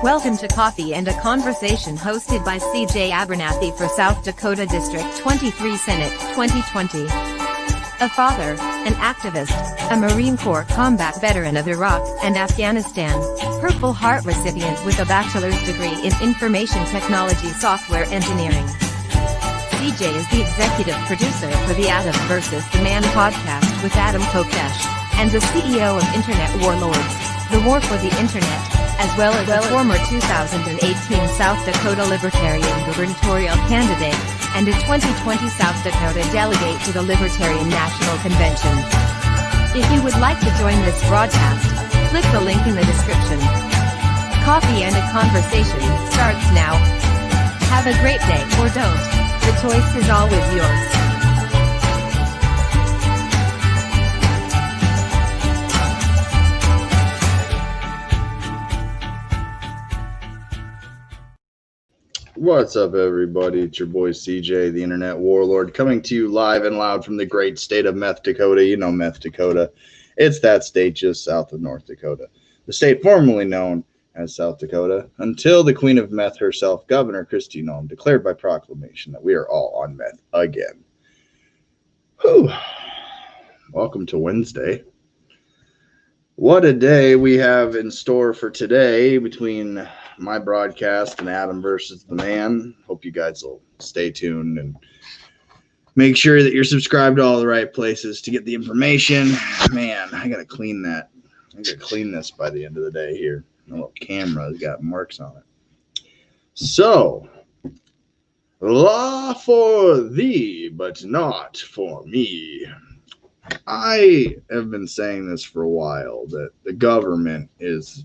Welcome to Coffee and a Conversation hosted by CJ Abernathy for South Dakota District 23 Senate 2020. A father, an activist, a Marine Corps combat veteran of Iraq and Afghanistan, Purple Heart recipient with a bachelor's degree in information technology software engineering. CJ is the executive producer for the Adam vs. the Man podcast with Adam Kokesh, and the CEO of Internet Warlords, the War for the Internet, as well as a former 2018 South Dakota Libertarian gubernatorial candidate, and a 2020 South Dakota delegate to the Libertarian National Convention. If you would like to join this broadcast, click the link in the description. Coffee and a Conversation starts now. Have a great day or don't. The choice is always yours. What's up, everybody? It's your boy CJ, the Internet Warlord, coming to you live and loud from the great state of Meth Dakota. You know Meth Dakota. It's that state just south of North Dakota, the state formerly known as South Dakota, until the Queen of Meth herself, Governor Kristi Noem, declared by proclamation that we are all on meth again. Whew. Welcome to Wednesday. What a day we have in store for today between my broadcast and Adam versus the Man. Hope you guys will stay tuned and make sure that you're subscribed to all the right places to get the information. Man, I gotta clean that. I gotta clean this by the end of the day here. The little camera's got marks on it. So, law for thee, but not for me. I have been saying this for a while, that the government is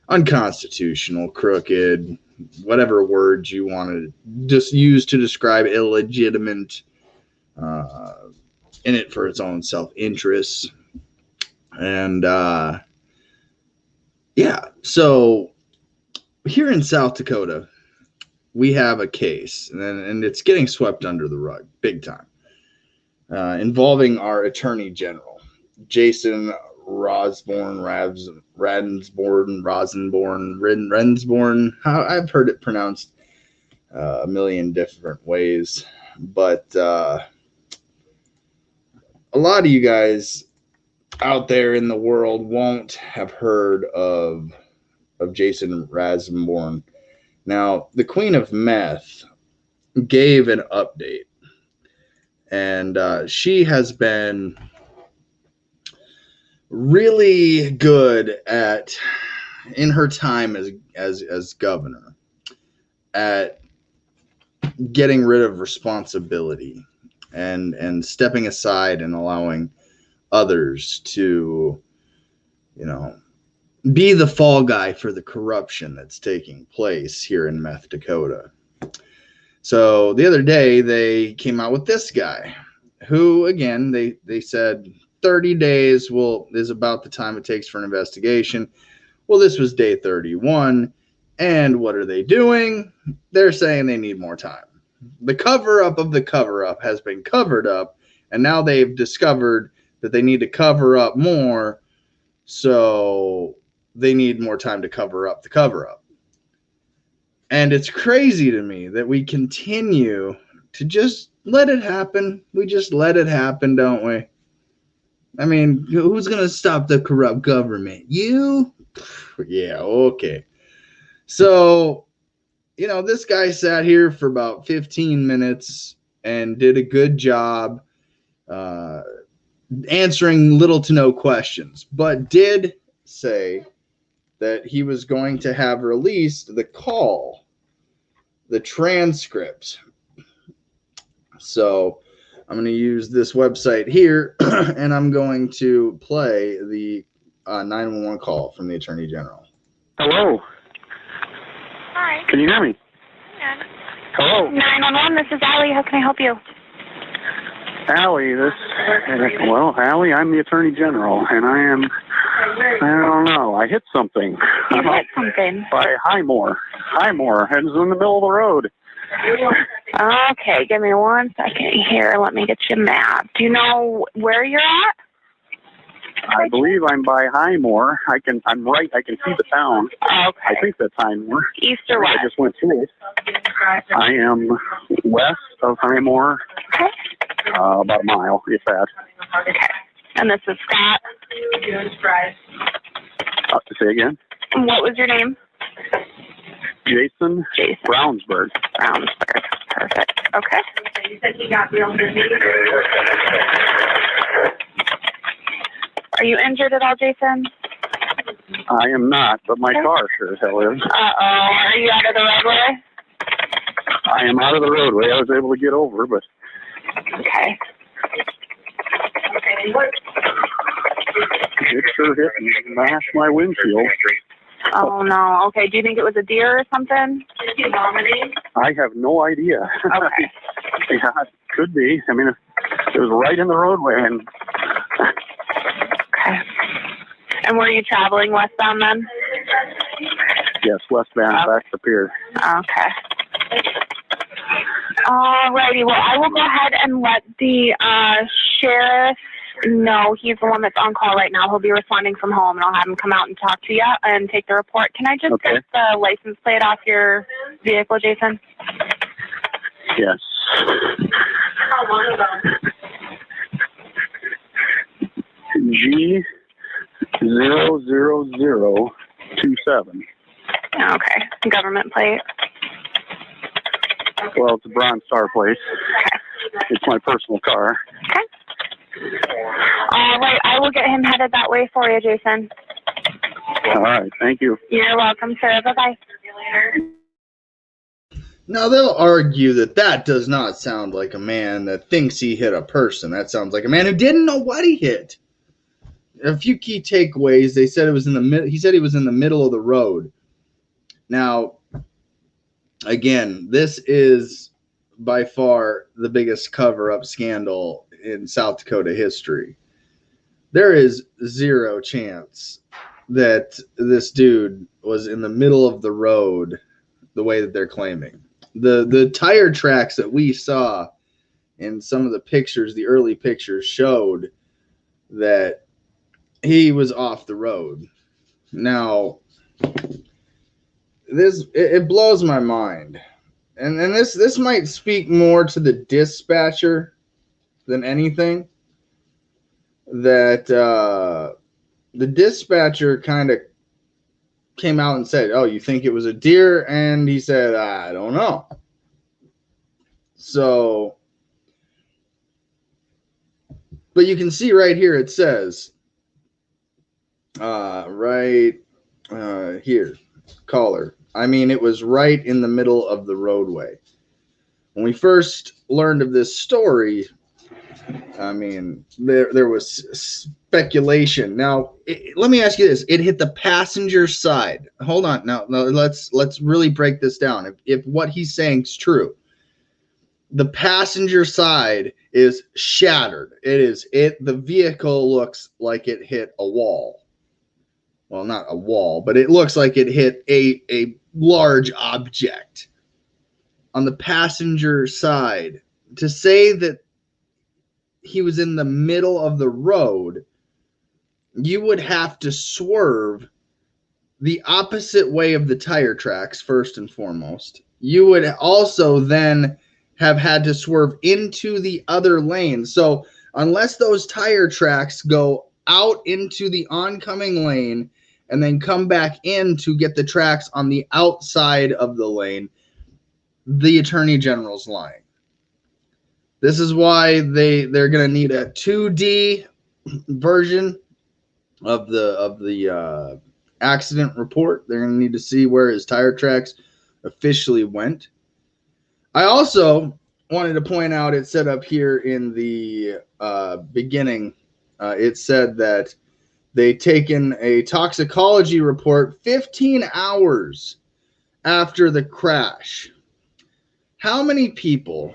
unconstitutional, crooked, whatever words you want to just use to describe illegitimate, in it for its own self-interest. And, yeah, so here in South Dakota, we have a case, and it's getting swept under the rug, big time, involving our Attorney General, Jason Rensborn. I've heard it pronounced a million different ways, but a lot of you guys out there in the world won't have heard of Jason Rensborn. Now, the Queen of Meth gave an update, and she has been really good in her time as governor, at getting rid of responsibility and stepping aside and allowing others to, be the fall guy for the corruption that's taking place here in Meth Dakota. So the other day they came out with this guy who, again, they said 30 days is about the time it takes for an investigation. Well, this was day 31, and what are they doing? They're saying they need more time. The cover-up of the cover-up has been covered up, and now they've discovered that they need to cover up more, so they need more time to cover up the cover-up. And it's crazy to me that we continue to just let it happen. We just let it happen, don't we? I mean, who's going to stop the corrupt government? You? Yeah, okay. So, this guy sat here for about 15 minutes and did a good job answering little to no questions, but did say that he was going to have released the transcript. So I'm going to use this website here, and I'm going to play the 911 call from the Attorney General. Hello. Hi. Can you hear me? Yeah. Hello. 911, this is Allie. How can I help you? Allie, Allie, I'm the Attorney General, and I don't know, I hit something. You hit something. By Highmore, and it's in the middle of the road. Okay, give me 1 second here. Let me get you a map. Do you know where you're at? I believe I'm by Highmore. I'm right. I can see the town. Okay. I think that's Highmore. East or west? I just went through it. I am west of Highmore, Okay. about a mile, if that. Okay. And this is Scott. Say again. And what was your name? Jason Jason Brownsburg. Brownsburg. Perfect. Okay. You said he got real busy. Are you injured at all, Jason? I am not, but my car sure as hell is. Uh-oh. Are you out of the roadway? I am out of the roadway. I was able to get over, but Okay. Okay, what? it sure hit and smashed my windshield. Oh, no. Okay. Do you think it was a deer or something? Did you vomiting? I have no idea. Okay. Yeah, it could be. I mean, it was right in the roadway, and Okay. And were you traveling westbound then? yes, westbound back to pier. Okay. Alrighty. Well, I will go ahead and let the sheriff know. He's the one that's on call right now. He'll be responding from home, and I'll have him come out and talk to you and take the report. Can I just Okay. get the license plate off your vehicle, Jason? Yes. How long ago? G00027. Okay. Government plate. Well, it's a Bronze Star place. It's my personal car. Okay. All right. I will get him headed that way for you, Jason. All right. Thank you. You're welcome, sir. Bye-bye. Now, they'll argue that that does not sound like a man that thinks he hit a person. That sounds like a man who didn't know what he hit. A few key takeaways. They said it was in the middle. He said he was in the middle of the road. Now, again, this is by far the biggest cover-up scandal in South Dakota history. There is zero chance that this dude was in the middle of the road the way that they're claiming. The tire tracks that we saw in some of the pictures, the early pictures, showed that he was off the road. Now, it blows my mind. And this might speak more to the dispatcher than anything. That the dispatcher kind of came out and said, "Oh, you think it was a deer?" And he said, "I don't know." So, but you can see right here it says, here, caller. I mean, it was right in the middle of the roadway. When we first learned of this story, I mean, there was speculation. Now, let me ask you this: it hit the passenger side. Hold on, now let's really break this down. If what he's saying is true, the passenger side is shattered. The vehicle looks like it hit a wall. Well, not a wall, but it looks like it hit a large object on the passenger side. To say that he was in the middle of the road, you would have to swerve the opposite way of the tire tracks, first and foremost. You would also then have had to swerve into the other lane. So unless those tire tracks go out into the oncoming lane and then come back in to get the tracks on the outside of the lane, the Attorney General's lying. This is why they're going to need a 2D version of the accident report. They're going to need to see where his tire tracks officially went. I also wanted to point out, it said up here in the beginning, it said that they'd taken a toxicology report 15 hours after the crash. How many people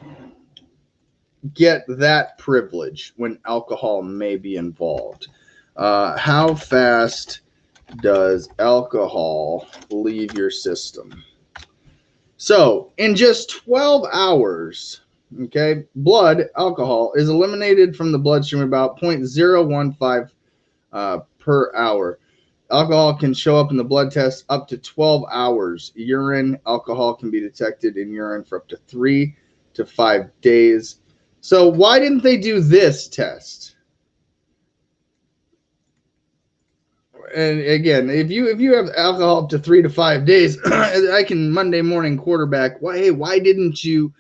get that privilege when alcohol may be involved? How fast does alcohol leave your system? So, in just 12 hours, okay, blood alcohol is eliminated from the bloodstream about 0.015 per hour. Alcohol can show up in the blood test up to 12 hours. Urine alcohol can be detected in urine for up to 3 to 5 days. So why didn't they do this test? And again, if you have alcohol up to 3 to 5 days, I can Monday morning quarterback. Why didn't you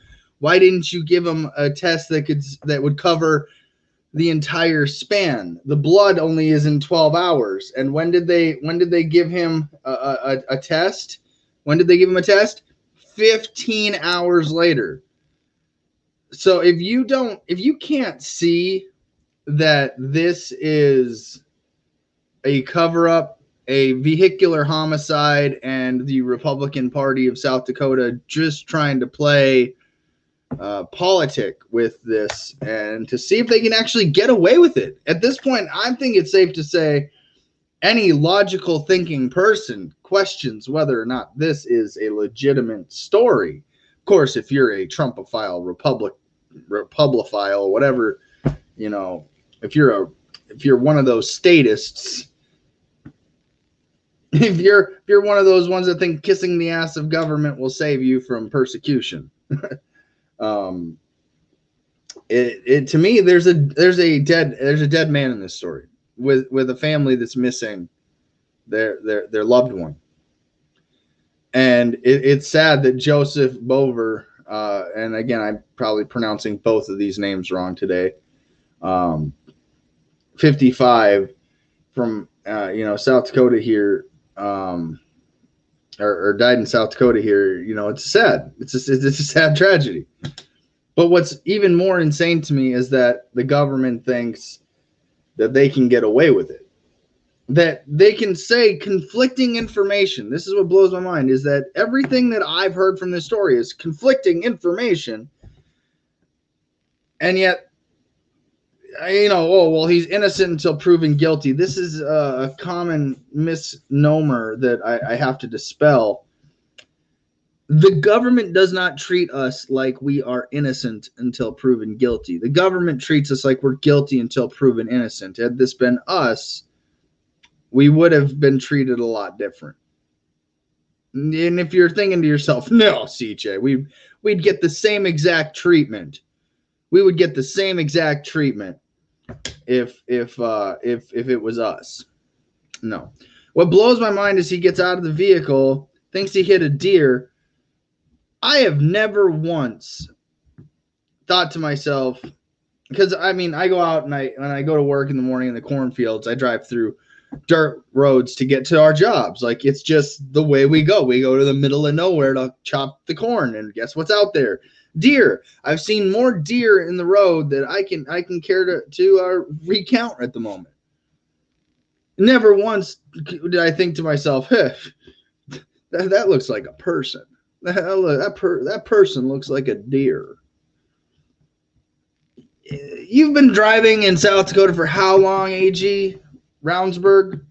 give them a test that would cover the entire span? The blood only is in 12 hours. And when did they give him a test? When did they give him a test? 15 hours later. So if you can't see that this is a cover-up, a vehicular homicide, and the Republican Party of South Dakota just trying to play politic with this and to see if they can actually get away with it. At this point, I think it's safe to say any logical thinking person questions whether or not this is a legitimate story. Of course, if you're a Trumpophile, Republifophile, whatever, if you're one of those statists, if you're one of those ones that think kissing the ass of government will save you from persecution, to me, there's a dead man in this story with a family that's missing their loved one, and it's sad that Joseph Bover, and again, I'm probably pronouncing both of these names wrong today, 55 from South Dakota here. Or died in South Dakota here. It's sad. It's a sad tragedy. But what's even more insane to me is that the government thinks that they can get away with it. That they can say conflicting information. This is what blows my mind, is that everything that I've heard from this story is conflicting information. And yet, he's innocent until proven guilty. This is a common misnomer that I have to dispel. The government does not treat us like we are innocent until proven guilty. The government treats us like we're guilty until proven innocent. Had this been us, we would have been treated a lot different. And if you're thinking to yourself, no, CJ, we'd get the same exact treatment. We would get the same exact treatment if it was us. No. What blows my mind is he gets out of the vehicle, thinks he hit a deer. I have never once thought to myself, because I go out and I go to work in the morning in the cornfields. I drive through dirt roads to get to our jobs. Like, it's just the way we go. We go to the middle of nowhere to chop the corn, and guess what's out there? Deer. I've seen more deer in the road that I can care to recount at the moment. Never once did I think to myself, hey, that looks like a person. That person looks like a deer. You've been driving in South Dakota for how long, AG Roundsburg?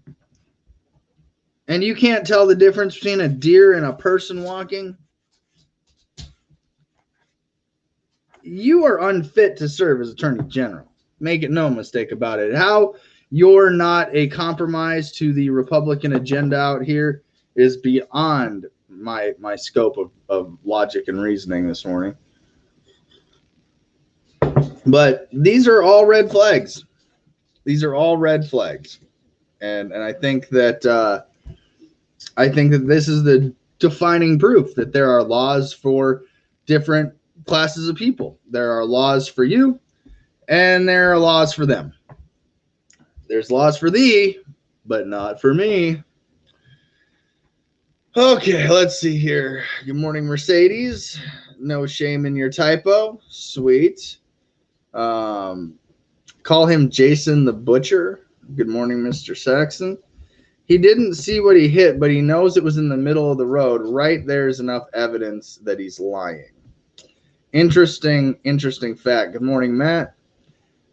And you can't tell the difference between a deer and a person walking? You are unfit to serve as Attorney General. Make it no mistake about it. How you're not a compromise to the Republican agenda out here is beyond my scope of logic and reasoning this morning. But these are all red flags. These are all red flags. And I think that this is the defining proof that there are laws for different classes of people. There are laws for you, and there are laws for them. There's laws for thee, but not for me. Okay, let's see here. Good morning, Mercedes. No shame in your typo. Sweet. Call him Jason the Butcher. Good morning, Mr. Saxon. He didn't see what he hit, but he knows it was in the middle of the road. Right there is enough evidence that he's lying. Interesting fact. Good morning, Matt.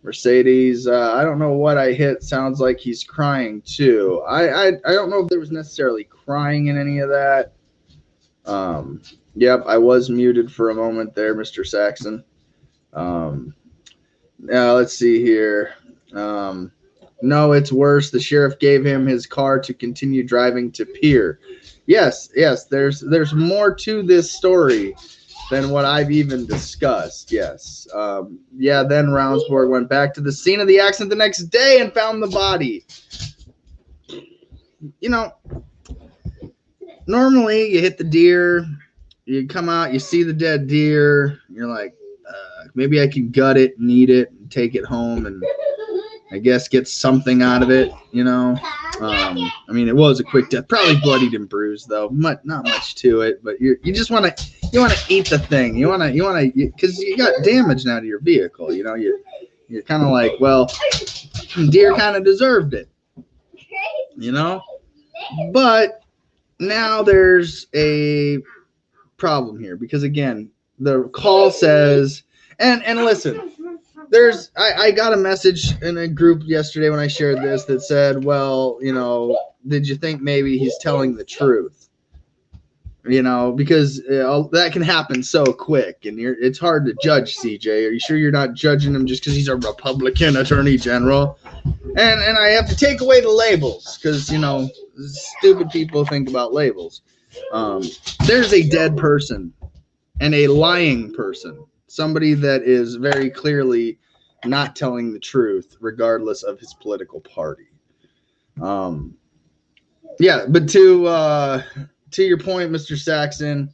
Mercedes, I don't know what I hit. Sounds like he's crying too. I don't know if there was necessarily crying in any of that. Yep, I was muted for a moment there, Mr. Saxon. Now let's see here. No, it's worse. The sheriff gave him his car to continue driving to Pier. Yes, there's more to this story than what I've even discussed. Yes. Then Roundsburg went back to the scene of the accident the next day and found the body. You know, normally you hit the deer, you come out, you see the dead deer, you're like, maybe I can gut it and eat it and take it home and I guess get something out of it, you know. I mean, it was a quick death, probably bloodied and bruised though, not much to it. But you just want to eat the thing. You want to because you got damage now to your vehicle. You know, you're kind of like, well, deer kind of deserved it, you know. But now there's a problem here because again, the call says, and listen. I got a message in a group yesterday when I shared this that said, well, you know, did you think maybe he's telling the truth? You know, because that can happen so quick and it's hard to judge CJ. Are you sure you're not judging him just because he's a Republican attorney general? And I have to take away the labels because, you know, stupid people think about labels. There's a dead person and a lying person. Somebody that is very clearly not telling the truth, regardless of his political party. But to your point, Mr. Saxon,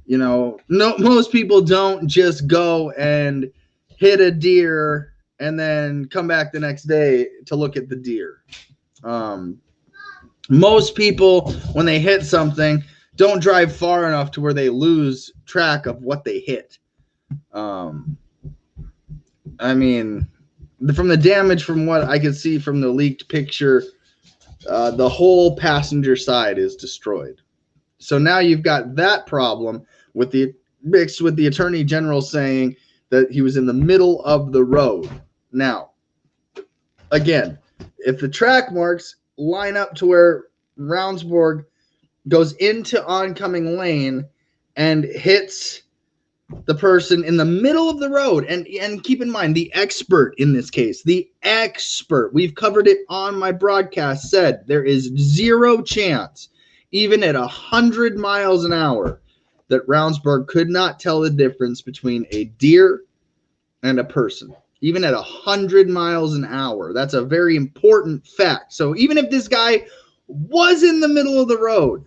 you know, most people don't just go and hit a deer and then come back the next day to look at the deer. Most people, when they hit something, don't drive far enough to where they lose track of what they hit. I mean, from the damage, from what I could see from the leaked picture, the whole passenger side is destroyed. So now you've got that problem mixed with the attorney general saying that he was in the middle of the road. Now, again, if the track marks line up to where Roundsburg goes into oncoming lane and hits the person in the middle of the road, and keep in mind, the expert in this case, we've covered it on my broadcast, said there is zero chance, even at 100 miles an hour, that Roundsburg could not tell the difference between a deer and a person. Even at 100 miles an hour. That's a very important fact. So even if this guy was in the middle of the road,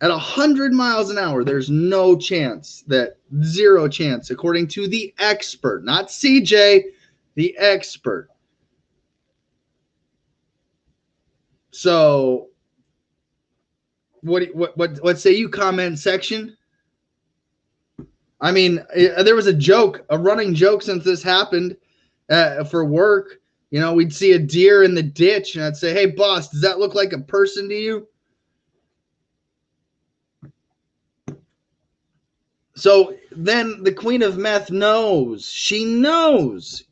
at 100 miles an hour, there's no chance, zero chance, according to the expert, not CJ, the expert. So, what say you, comment section? I mean, there was a running joke since this happened for work. You know, we'd see a deer in the ditch, and I'd say, "Hey, boss, does that look like a person to you?" So then the Queen of Meth knows. She knows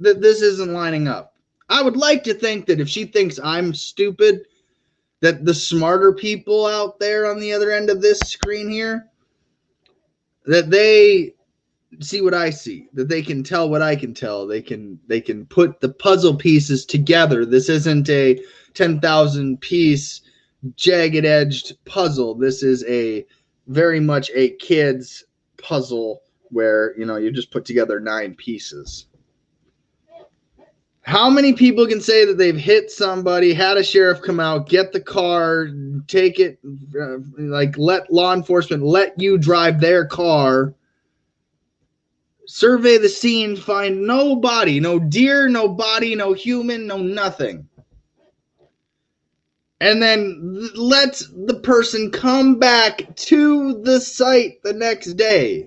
that this isn't lining up. I would like to think that if she thinks I'm stupid, that the smarter people out there on the other end of this screen here, that they see what I see, that they can tell what I can tell. They can put the puzzle pieces together. This isn't a 10,000 piece jagged edged puzzle. This is very much a kid's puzzle where, you know, you just put together 9 pieces. How many people can say that they've hit somebody, had a sheriff come out, get the car, take it, let law enforcement let you drive their car, survey the scene, find no body, no deer, no body, no human, no nothing. And then let the person come back to the site the next day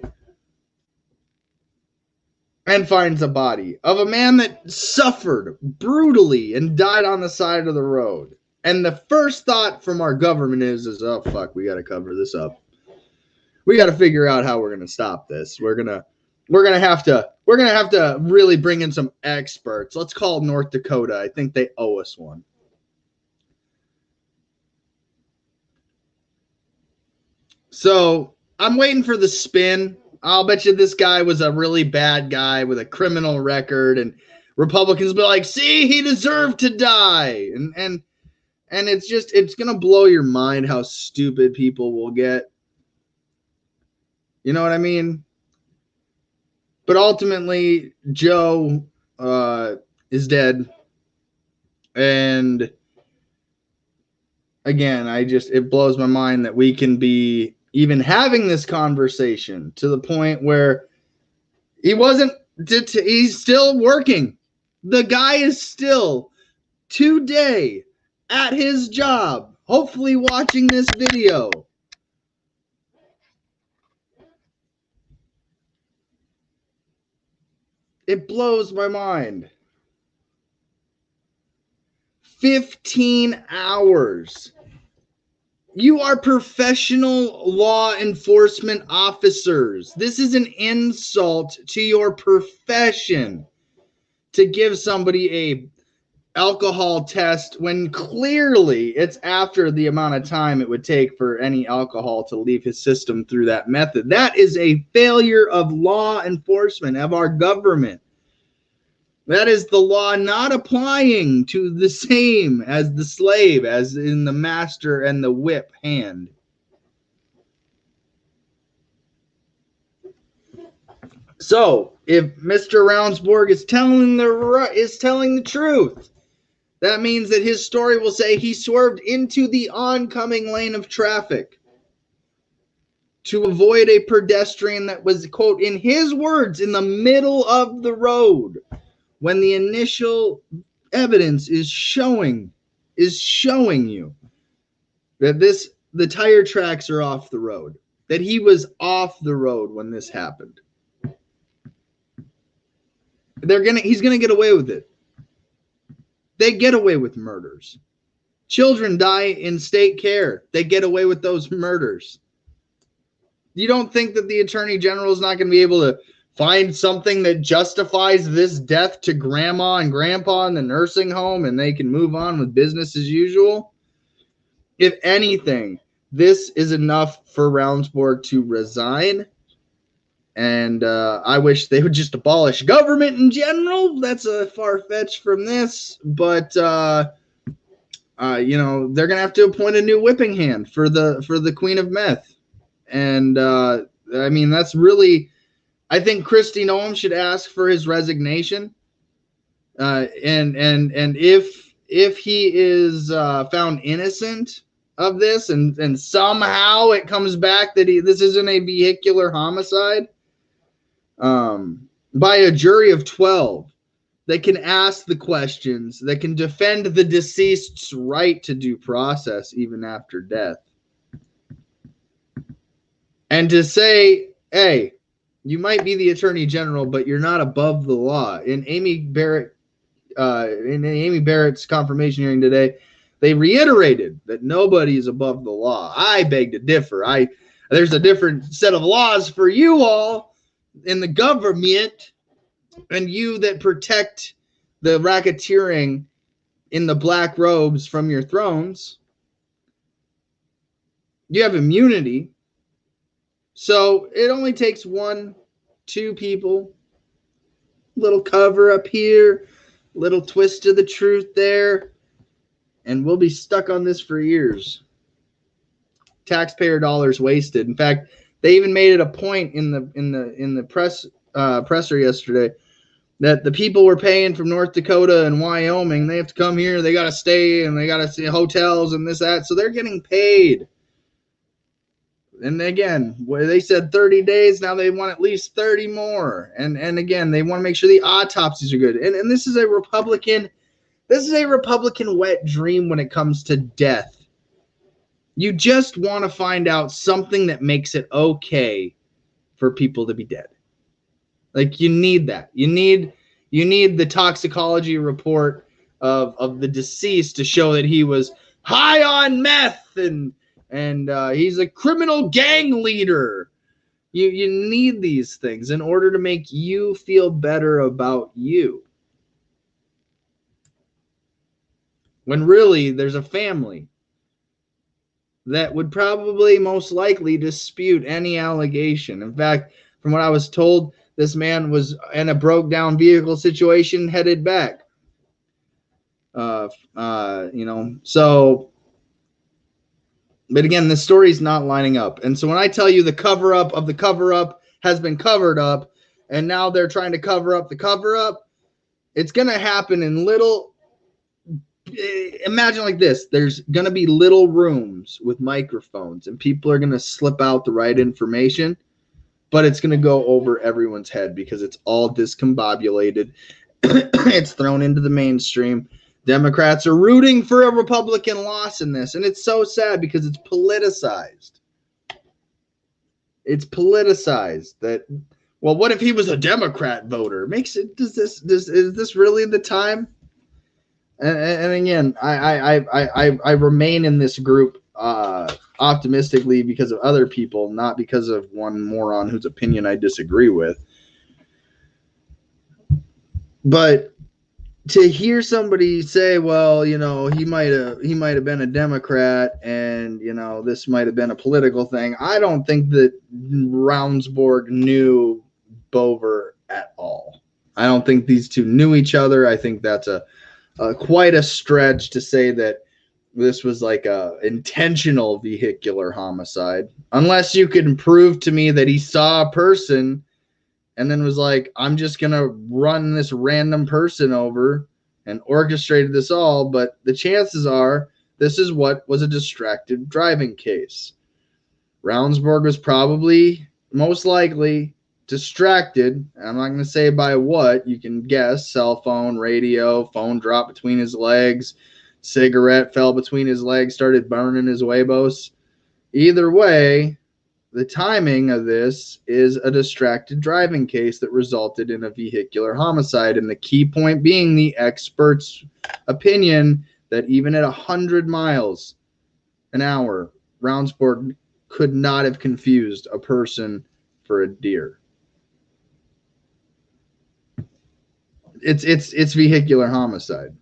and finds a body of a man that suffered brutally and died on the side of the road. And the first thought from our government is oh, fuck, we got to cover this up. We got to figure out how we're going to stop this. We're going to have to really bring in some experts. Let's call North Dakota. I think they owe us one. So I'm waiting for the spin. I'll bet you this guy was a really bad guy with a criminal record and Republicans be like, see, he deserved to die. And it's going to blow your mind how stupid people will get. You know what I mean? But ultimately, Joe is dead. And again, it blows my mind that we can be even having this conversation to the point where he's still working. The guy is still today at his job, hopefully watching this video. It blows my mind. 15 hours. You are professional law enforcement officers. This is an insult to your profession to give somebody a alcohol test when clearly it's after the amount of time it would take for any alcohol to leave his system through that method. That is a failure of law enforcement, of our government. That is the law not applying to the same as the slave, as in the master and the whip hand. So, if Mr. Ravnsborg is telling the truth, that means that his story will say he swerved into the oncoming lane of traffic to avoid a pedestrian that was, quote, in his words, in the middle of the road, when the initial evidence is showing you that the tire tracks are off the road, that he was off the road when this happened. He's gonna get away with it. They get away with murders. Children die in state care. They get away with those murders. You don't think that the Attorney General is not going to be able to find something that justifies this death to grandma and grandpa in the nursing home and they can move on with business as usual? If anything, this is enough for Ravnsborg to resign. And I wish they would just abolish government in general. That's a far-fetched from this. But, they're going to have to appoint a new whipping hand for the Queen of Meth. And, that's really... I think Kristi Noem should ask for his resignation. And if he is found innocent of this and somehow it comes back that this isn't a vehicular homicide, by a jury of 12 that can ask the questions, that can defend the deceased's right to due process even after death. And to say, hey, you might be the Attorney General, but you're not above the law. In Amy Barrett's confirmation hearing today, they reiterated that nobody is above the law. I beg to differ. There's a different set of laws for you all in the government, and you that protect the racketeering in the black robes from your thrones. You have immunity. So it only takes 1-2 people, little cover up here, little twist of the truth there, and we'll be stuck on this for years. Taxpayer dollars wasted. In fact, they even made it a point in the presser yesterday that the people were paying from North Dakota and Wyoming, they have to come here, they got to stay, and they got to see hotels and this, that, so they're getting paid. And again, where they said 30 days, now they want at least 30 more. And again, they want to make sure the autopsies are good. And this is a Republican wet dream when it comes to death. You just want to find out something that makes it okay for people to be dead. Like, you need that. You need the toxicology report of the deceased to show that he was high on meth and he's a criminal gang leader. You need these things in order to make you feel better about you. When really there's a family that would probably most likely dispute any allegation. In fact, From what I was told, this man was in a broke down vehicle situation headed back. So, but again, the story's not lining up. And so when I tell you the cover up of the cover up has been covered up, and now they're trying to cover up the cover up, it's going to happen in little, imagine like this. There's going to be little rooms with microphones, and people are going to slip out the right information, but it's going to go over everyone's head because it's all discombobulated. It's thrown into the mainstream. Democrats are rooting for a Republican loss in this, and it's so sad because it's politicized. It's politicized that, well, what if he was a Democrat voter? Is this really the time? And again, I remain in this group optimistically because of other people, not because of one moron whose opinion I disagree with. But to hear somebody say, well, you know, he might have been a Democrat, and you know, this might have been a political thing. I don't think that Ravnsborg knew Bover at all. I don't think these two knew each other. I think that's quite a stretch to say that this was like a intentional vehicular homicide, unless you can prove to me that he saw a person and then was like, I'm just going to run this random person over and orchestrated this all. But the chances are this is what was a distracted driving case. Ravnsborg was probably, most likely, distracted. I'm not going to say by what. You can guess. Cell phone, radio, phone dropped between his legs, cigarette fell between his legs, started burning his huevos. Either way, the timing of this is a distracted driving case that resulted in a vehicular homicide. And the key point being the expert's opinion that even at 100 miles an hour, Ravnsborg could not have confused a person for a deer. It's vehicular homicide.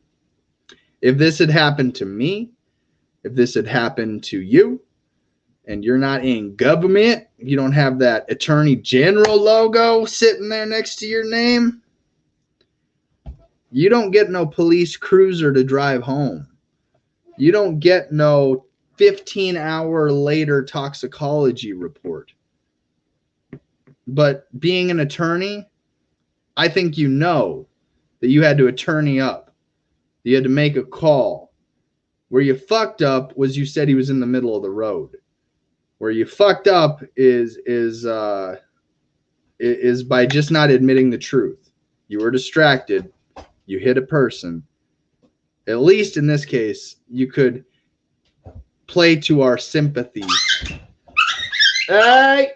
If this had happened to me, if this had happened to you, and you're not in government, you don't have that Attorney General logo sitting there next to your name, you don't get no police cruiser to drive home. You don't get no 15-hour later toxicology report. But being an attorney, I think you know that you had to attorney up. You had to make a call. Where you fucked up was you said he was in the middle of the road. Where you fucked up is by just not admitting the truth. You were distracted. You hit a person. At least in this case, you could play to our sympathies. Hey,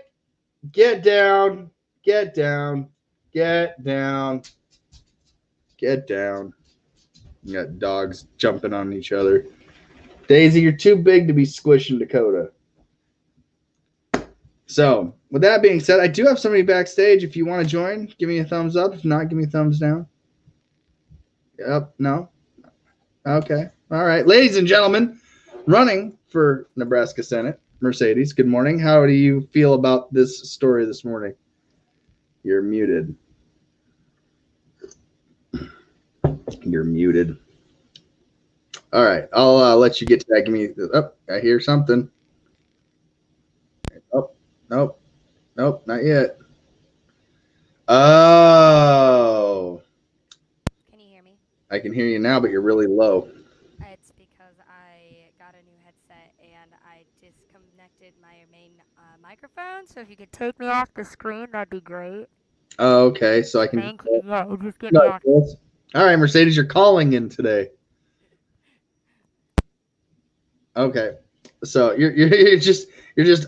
get down, get down, get down, get down. You got dogs jumping on each other. Daisy, you're too big to be squishing Dakota. So, with that being said, I do have somebody backstage. If you want to join, give me a thumbs up. If not, give me a thumbs down. Yep, no? Okay. All right. Ladies and gentlemen, running for Nebraska Senate, Mercedes, good morning. How do you feel about this story this morning? You're muted. You're muted. All right. I'll let you get to that. Give me. Oh, I hear something. Nope, not yet. Oh. Can you hear me? I can hear you now, but you're really low. It's because I got a new headset and I disconnected my main microphone. So if you could take me off the screen, that'd be great. Oh, okay. So I can. Thank you. Yeah, just get me off. All right, Mercedes, you're calling in today. Okay. So you're just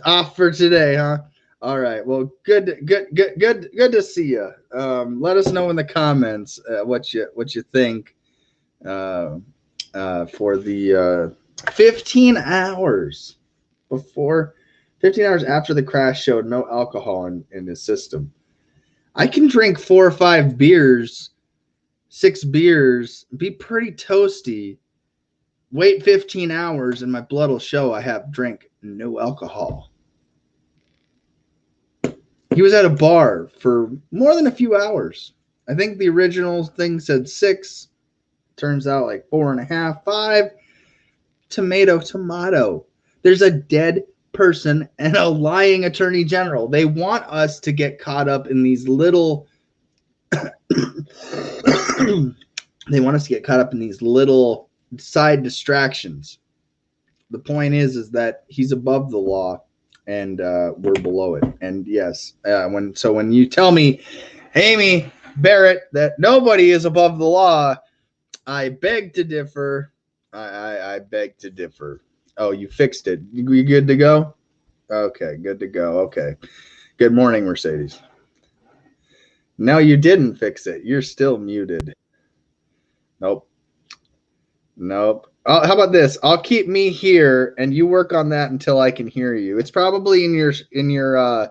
off for today, huh? All right. Well, good to see you. Let us know in the comments what you think for the 15 hours after the crash showed no alcohol in his system. I can drink 4 or 5 beers, 6 beers, be pretty toasty. Wait 15 hours and my blood will show I have drank no alcohol. He was at a bar for more than a few hours. I think the original thing said 6. Turns out like 4.5, 5. Tomato. There's a dead person and a lying attorney general. They want us to get caught up in these little they want us to get caught up in these little side distractions. The point is that he's above the law and we're below it. And yes, when you tell me, Amy Barrett, that nobody is above the law, I beg to differ. I beg to differ. Oh, you fixed it. You good to go? Okay, good to go. Okay. Good morning, Mercedes. No, you didn't fix it. You're still muted. Nope. How about this? I'll keep me here, and you work on that until I can hear you. It's probably in your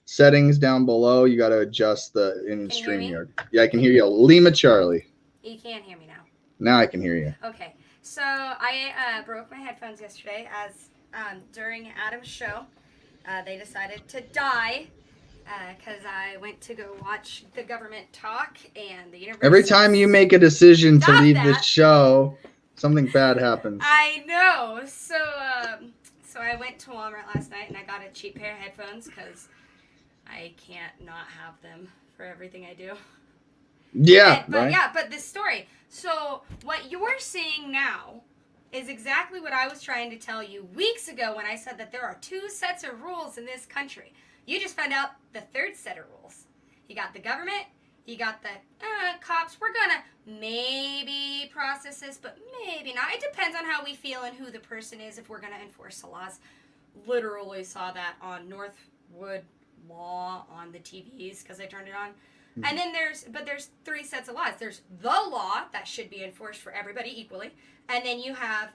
settings down below. You got to adjust the in StreamYard. Yeah, I can hear you. Lima Charlie. You can't hear me now. Now I can hear you. Okay. So I broke my headphones yesterday as during Adam's show. They decided to die because I went to go watch the government talk and the university. Every time you make a decision to Stop leave that. this show, something bad happens. I know. So I went to Walmart last night and I got a cheap pair of headphones because I can't not have them for everything I do. Yeah, But right? but this story. So what you're seeing now is exactly what I was trying to tell you weeks ago when I said that there are 2 sets of rules in this country. You just found out the 3rd set of rules. You got the government, you got the cops. We're gonna maybe process this, but maybe not. It depends on how we feel and who the person is if we're gonna enforce the laws. Literally saw that on Northwood Law on the TVs because I turned it on. And then there's 3 sets of laws. There's the law that should be enforced for everybody equally. And then you have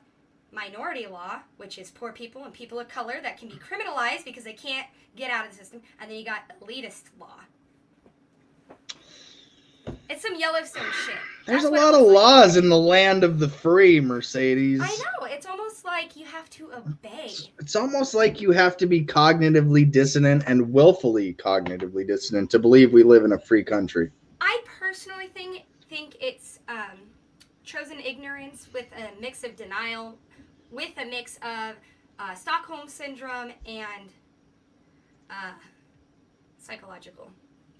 minority law, which is poor people and people of color that can be criminalized because they can't get out of the system. And then you got elitist law. It's some Yellowstone shit. There's That's a what it lot of looks like. laws in the land of the free, Mercedes. I know. It's almost like you have to obey. It's almost like you have to be cognitively dissonant and willfully cognitively dissonant to believe we live in a free country. I personally think it's chosen ignorance with a mix of denial, with a mix of Stockholm syndrome and psychological.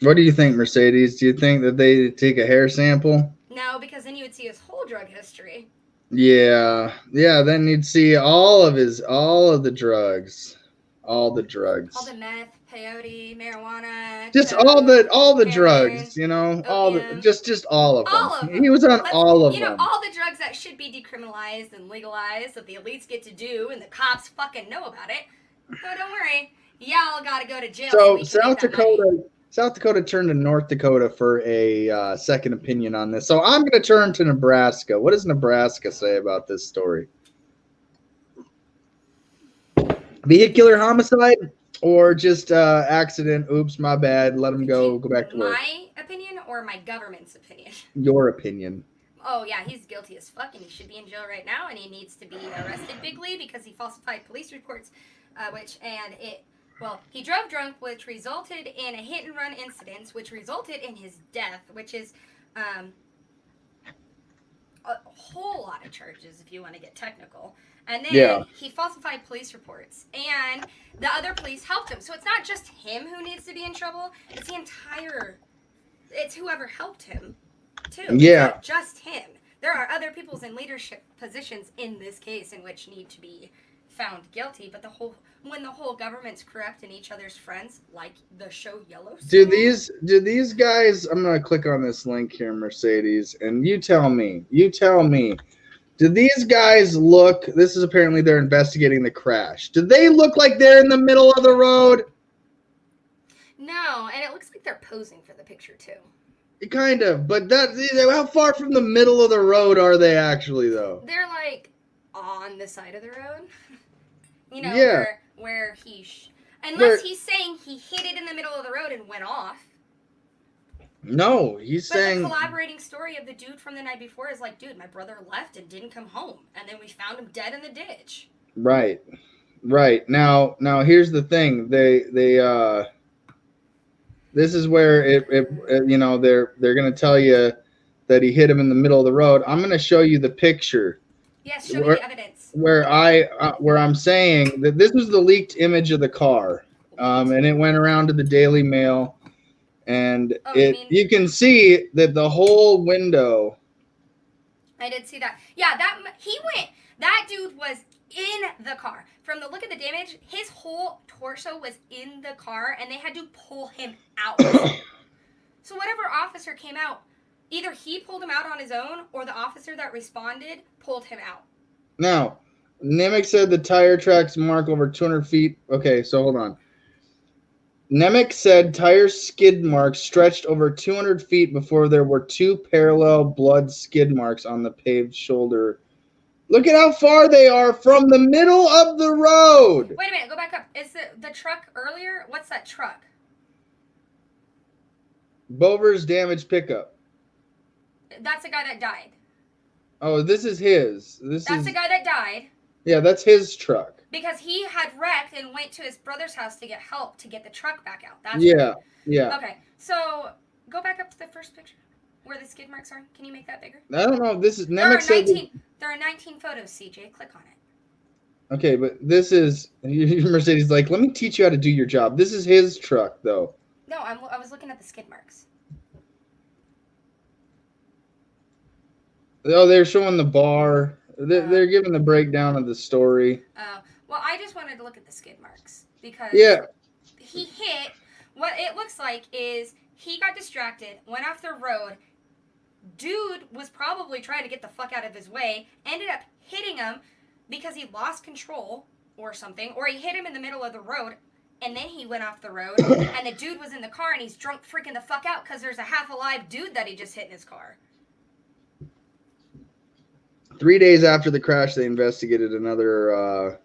What do you think, Mercedes? Do you think that they take a hair sample? No, because then you would see his whole drug history. Yeah. Then you'd see all of the drugs, All the meth, peyote, marijuana. just coke, all the heroin, drugs, you know, opium. just all of them. All of them. He was on Let's- all of you them. know, all the drugs that should be decriminalized and legalized that the elites get to do and the cops fucking know about it. So don't worry, y'all gotta go to jail. So we can make that money. South Dakota turned to North Dakota for a second opinion on this. So I'm going to turn to Nebraska. What does Nebraska say about this story? Vehicular homicide or just accident? Oops, my bad. Let him go back to work. My opinion or my government's opinion? Your opinion. Oh yeah, he's guilty as fuck and he should be in jail right now and he needs to be arrested bigly because he falsified police reports, he drove drunk, which resulted in a hit-and-run incident, which resulted in his death, which is a whole lot of charges if you want to get technical. And then he falsified police reports, and the other police helped him. So it's not just him who needs to be in trouble; it's whoever helped him, too. Yeah. It's not just him. There are other people in leadership positions in this case in which need to be found guilty, but when the whole government's corrupt and each other's friends, like the show Yellowstone. Do these guys, I'm going to click on this link here, Mercedes, and you tell me, do these guys look, this is apparently they're investigating the crash. Do they look like they're in the middle of the road? No, and it looks like they're posing for the picture too. Kind of, but how far from the middle of the road are they actually, though? They're like on the side of the road. You know, Yeah. where unless he's saying he hit it in the middle of the road and went off. No, he's But saying... the collaborating story of the dude from the night before is like, dude, my brother left and didn't come home. And then we found him dead in the ditch. Right. Now here's the thing. This is where they're gonna tell you that he hit him in the middle of the road. I'm gonna show you the picture Yes, show me the evidence. where I'm saying that this was the leaked image of the car, and it went around to the Daily Mail, and you can see that the whole window. I did see that. Yeah, that dude was in the car. From the look of the damage, his whole torso was in the car, and they had to pull him out. So whatever officer came out, either he pulled him out on his own, or the officer that responded pulled him out. Now, Nemec said the tire tracks mark over 200 feet. Okay, so hold on. Nemec said tire skid marks stretched over 200 feet before there were two parallel blood skid marks on the paved shoulder. Look at how far they are from the middle of the road. Wait a minute, go back up. Is the truck earlier? What's that truck? Bover's damaged pickup. That's the guy that died. Oh, this is his. That's the guy that died. Yeah, that's his truck. Because he had wrecked and went to his brother's house to get help to get the truck back out. That's yeah. Okay, so go back up to the first picture where the skid marks are. Can you make that bigger? I don't know. This is Nemec said. There are 19 photos, CJ. Click on it. Okay, but this is Mercedes. Like, let me teach you how to do your job. This is his truck, though. No, I was looking at the skid marks. Oh, they're showing the bar. They're giving the breakdown of the story. Well, I just wanted to look at the skid marks because he hit. What it looks like is he got distracted, went off the road. Dude was probably trying to get the fuck out of his way, ended up hitting him because he lost control or something, or he hit him in the middle of the road, and then he went off the road, and the dude was in the car, and he's drunk freaking the fuck out because there's a half-alive dude that he just hit in his car. 3 days after the crash, they investigated another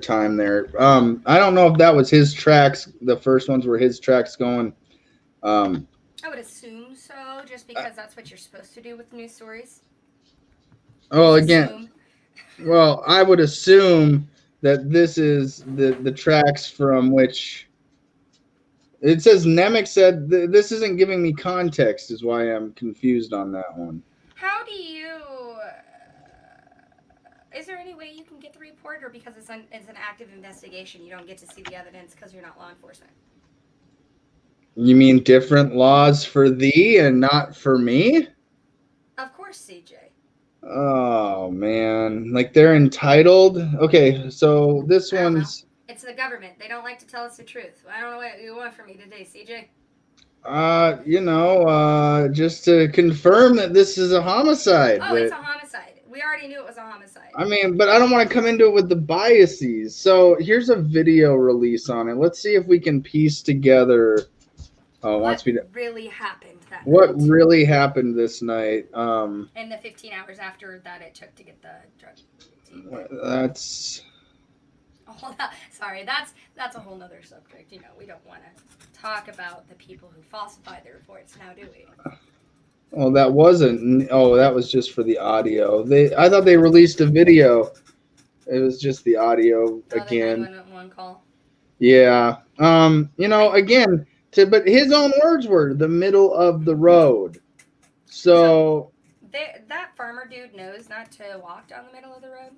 time there. I don't know if that was his tracks. The first ones were his tracks going. I would assume so, just because that's what you're supposed to do with news stories. Well, again, I would assume that this is the tracks from which it says Nemec said this isn't giving me context, is why I'm confused on that one. How do you? Is there any way you can get the report, or because it's an active investigation, you don't get to see the evidence because you're not law enforcement? You mean different laws for thee and not for me? Of course, CJ. Oh, man. Like, they're entitled? Okay, so this one's... It's the government. They don't like to tell us the truth. I don't know what you want from me today, CJ. Just to confirm that this is a homicide. Oh, it's a homicide. We already knew it was a homicide. I mean, but I don't want to come into it with the biases. So here's a video release on it. Let's see if we can piece together... what really happened that What night. really happened this night? And the 15 hours after that it took to get the drug. That's... Oh, sorry, that's a whole nother subject. You know, we don't want to talk about the people who falsify the reports now, do we? Oh, that wasn't... Oh, that was just for the audio. I thought they released a video. It was just the audio again. The 911 call. Yeah. Again... But his own words were the middle of the road. So that farmer dude knows not to walk down the middle of the road.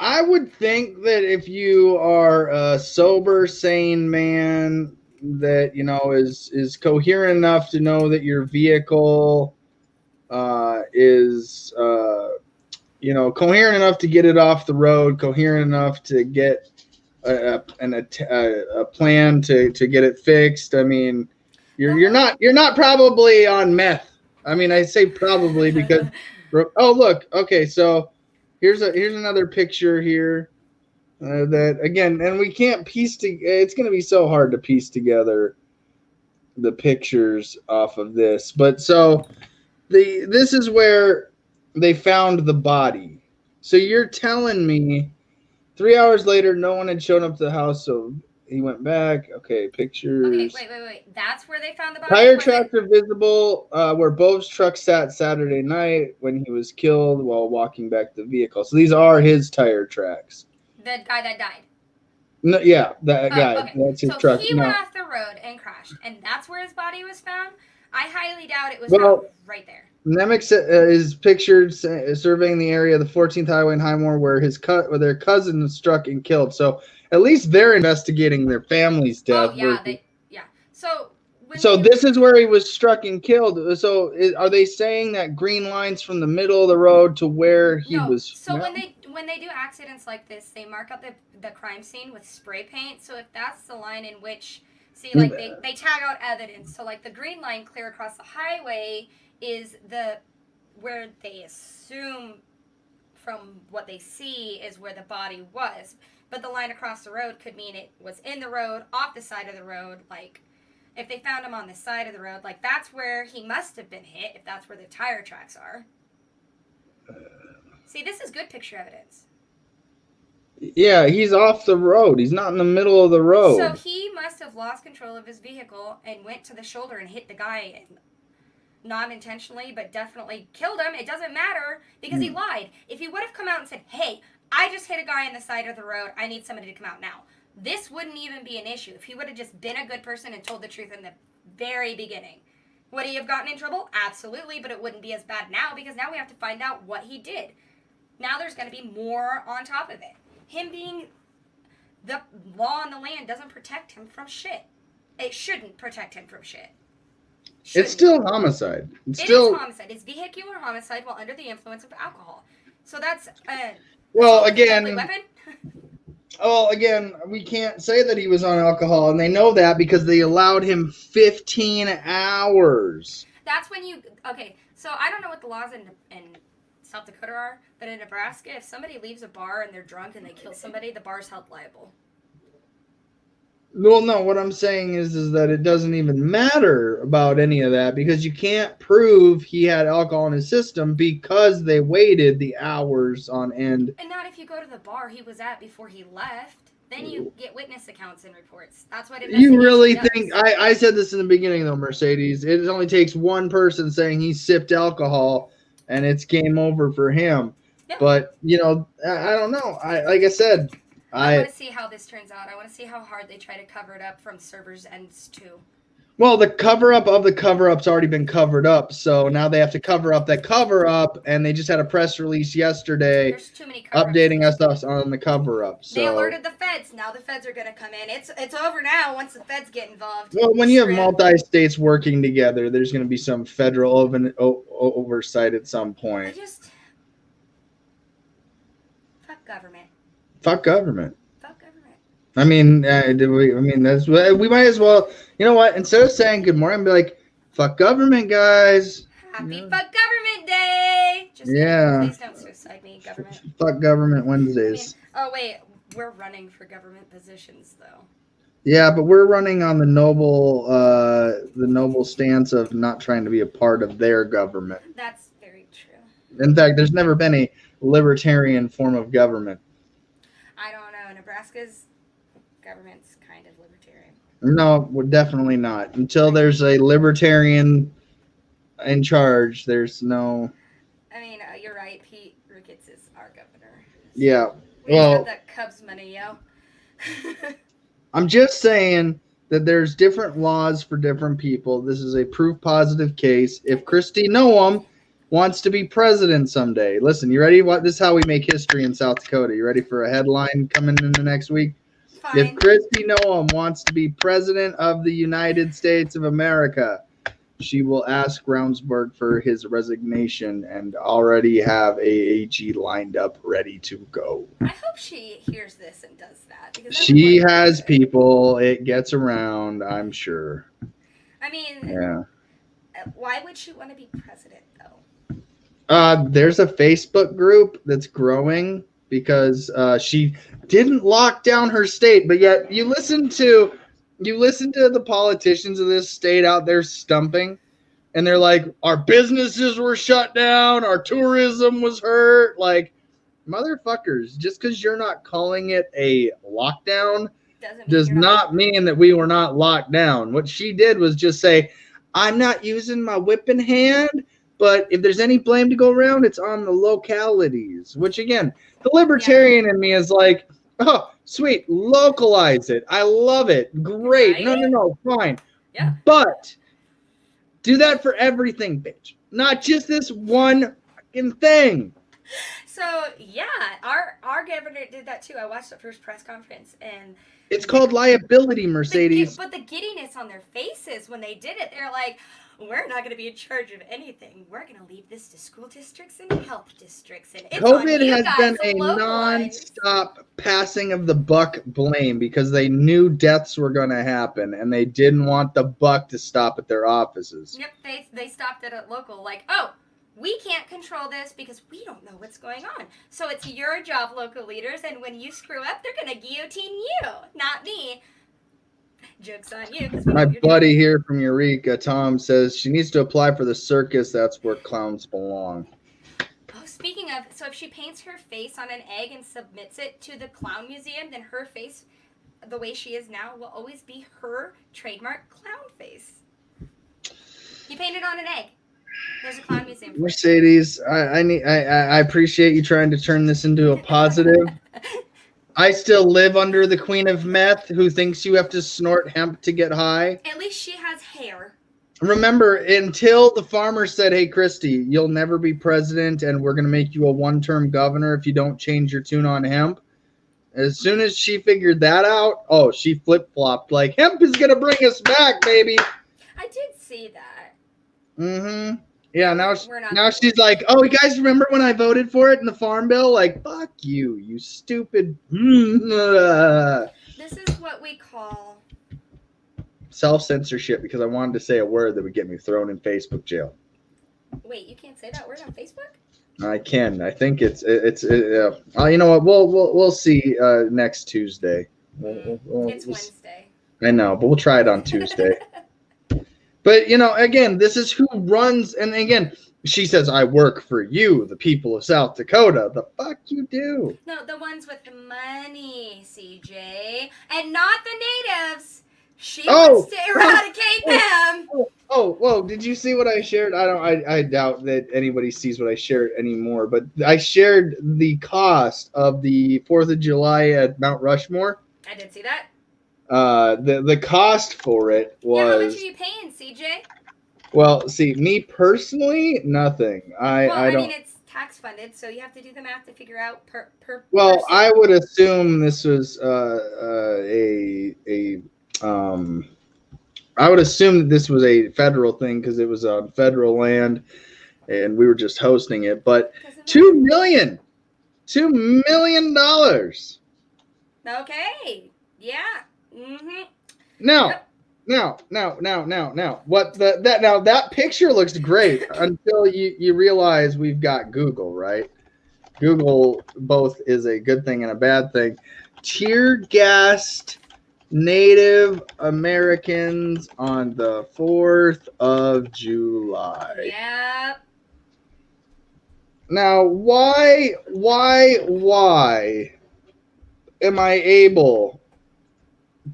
I would think that if you are a sober, sane man that, is coherent enough to know that your vehicle is, coherent enough to get it off the road, coherent enough to get a plan to get it fixed. I mean, you're not probably on meth. I mean, I say probably because oh, look, okay, so here's another picture here that again, and we can't piece it's going to be so hard to piece together the pictures off of this. But so this is where they found the body. So you're telling me 3 hours later, no one had shown up to the house, so he went back. Okay, pictures. Okay, wait. That's where they found the body? Tire tracks are visible where Bove's truck sat Saturday night when he was killed while walking back to the vehicle. So these are his tire tracks. The guy that died. No, yeah, that guy. Okay. That's his So truck. he No. went off the road and crashed, and that's where his body was found. I highly doubt it was Well- found right there. Nemec is pictured surveying the area of the 14th Highway in Highmore where where their cousin was struck and killed. So at least they're investigating their family's death. Oh yeah, versus- So when So they- this is where he was struck and killed. So are they saying that green lines from the middle of the road to where he no. was? So no? when they do accidents like this, they mark out the crime scene with spray paint. So if that's the line in which like they tag out evidence. So like the green line clear across the highway is where they assume from what they see is where the body was. But the line across the road could mean it was in the road, off the side of the road, like if they found him on the side of the road, like that's where he must have been hit, if that's where the tire tracks are. See, this is good picture evidence. Yeah, he's off the road. He's not in the middle of the road. So he must have lost control of his vehicle and went to the shoulder and hit the guy, and not intentionally, but definitely killed him. It doesn't matter because he lied. If he would have come out and said, hey, I just hit a guy on the side of the road, I need somebody to come out now, this wouldn't even be an issue. If he would have just been a good person and told the truth in the very beginning. Would he have gotten in trouble? Absolutely, but it wouldn't be as bad now because now we have to find out what he did. Now there's going to be more on top of it. Him being the law on the land doesn't protect him from shit. It shouldn't protect him from shit. It's still homicide. It's It still is homicide. It's vehicular homicide while under the influence of alcohol. So that's well assault with a deadly again. weapon. Oh, again, we can't say that he was on alcohol, and they know that because they allowed him 15 hours. That's when you okay. So I don't know what the laws in South Dakota are, but in Nebraska, if somebody leaves a bar and they're drunk and they kill somebody, the bar's held liable. Well, no, what I'm saying is that it doesn't even matter about any of that because you can't prove he had alcohol in his system because they waited the hours on end. And not if you go to the bar he was at before he left. Then you get witness accounts and reports. That's what You really investigation think does. I said this in the beginning though, Mercedes. It only takes one person saying he sipped alcohol and it's game over for him. Yep. But I don't know. Like I said, I want to see how this turns out. I want to see how hard they try to cover it up from servers' ends too. well, the cover up of the cover up's already been covered up, so now they have to cover up that cover up, and they just had a press release yesterday There's too many cover-ups. updating us on the cover up. They So alerted the feds. Now the feds are going to come in. It's over now once the feds get involved. well, when you have Screw. multi-states working together, there's going to be some federal oversight at some I point. just fuck government. Fuck government. Fuck government. I mean, that's we might as well. You know what? Instead of saying good morning, be like, "Fuck government, guys." Happy Yeah. Fuck Government Day. Just Yeah. kidding. Please don't suicide me, government. Fuck government I mean, Wednesdays. oh wait, we're running for government positions though. Yeah, but we're running on the noble stance of not trying to be a part of their government. That's very true. In fact, there's never been a libertarian form of government. I don't know. Nebraska's government's kind of libertarian. No, we're definitely not. Until there's a libertarian in charge, there's no. I mean, you're right. Pete Ricketts is our governor. Yeah. We Well, got that Cubs money, yo. I'm just saying that there's different laws for different people. This is a proof positive case. If Kristi Noem wants to be president someday, listen, you ready? This is how we make history in South Dakota. You ready for a headline coming in the next week? Fine. If Kristi Noem wants to be president of the United States of America, she will ask Brownsburg for his resignation and already have AAG lined up ready to go. I hope she hears this and does that. Because She everyone has does it. people. It gets around, I'm sure. I mean, Yeah. why would she want to be president, though? There's a Facebook group that's growing because she didn't lock down her state, but yet you listen to the politicians of this state out there stumping, and they're like, our businesses were shut down, our tourism was hurt. Like, motherfuckers, just because you're not calling it a lockdown Doesn't does mean you're not mean that we were not locked down. What she did was just say, I'm not using my whipping hand, but if there's any blame to go around, it's on the localities. Which, again, the libertarian in me is like, Oh, sweet. Localize it. I love it. Great. Right? No, fine. Yeah. But do that for everything, bitch. Not just this one fucking thing. So yeah, our governor did that too. I watched the first press conference, and It's called liability, Mercedes. but the giddiness on their faces when they did it, they're like, we're not going to be in charge of anything. We're going to leave this to school districts and health districts. And it's on COVID you has guys been to a localize. non-stop passing of the buck blame because they knew deaths were going to happen and they didn't want the buck to stop at their offices. Yep, they stopped it at local. Like, oh, we can't control this because we don't know what's going on. So it's your job, local leaders, and when you screw up, they're going to guillotine you, not me. Joke's on you. 'Cause we know My what you're buddy doing. here from Eureka, Tom, says she needs to apply for the circus. That's where clowns belong. Oh, speaking of, so if she paints her face on an egg and submits it to the clown museum, then her face, the way she is now, will always be her trademark clown face. You paint it on an egg. There's a clown museum. for it. Mercedes, I appreciate you trying to turn this into a positive. I still live under the queen of meth who thinks you have to snort hemp to get high. At least she has hair. Remember, until the farmer said, hey, Christy, you'll never be president and we're going to make you a one-term governor if you don't change your tune on hemp. As soon as she figured that out, oh, she flip-flopped like, hemp is going to bring us back, baby. I did see that. Mm-hmm. Yeah, We're not- now she's like, oh, you guys remember when I voted for it in the Farm Bill? Like, fuck you, you stupid. This is what we call. Self-censorship because I wanted to say a word that would get me thrown in Facebook jail. Wait, you can't say that word on Facebook? I can. I think it's you know what? We'll see next Tuesday. It's Wednesday. I know, but we'll try it on Tuesday. But you know, again, this is who runs. And again, she says, "I work for you, the people of South Dakota." The fuck you do? No, the ones with the money, CJ, and not the natives. She wants to eradicate them. Oh, whoa! Did you see what I shared? I doubt that anybody sees what I shared anymore. But I shared the cost of the 4th of July at Mount Rushmore. I did see that. The cost for it Yeah, how much was are you paying, CJ? well. See, me personally, nothing. I don't. mean, it's tax funded, so you have to do the math to figure out per Well, person. I would assume this was I would assume that this was a federal thing because it was on federal land, and we were just hosting it. But Doesn't $2 million dollars. matter. Okay. Yeah. Mm-hmm. Now, what that picture looks great until you realize we've got Google, right? Google both is a good thing and a bad thing. Tear gassed Native Americans on the 4th of July. Yep. Now, why am I able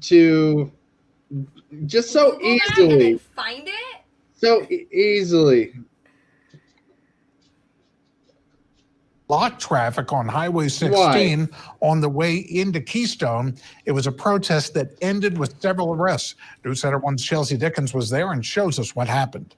to just so Google that and easily, then find it? so easily? Block traffic on Highway 16 on the way into Keystone. It was a protest that ended with several arrests. News Center 1's Chelsea Dickens was there and shows us what happened.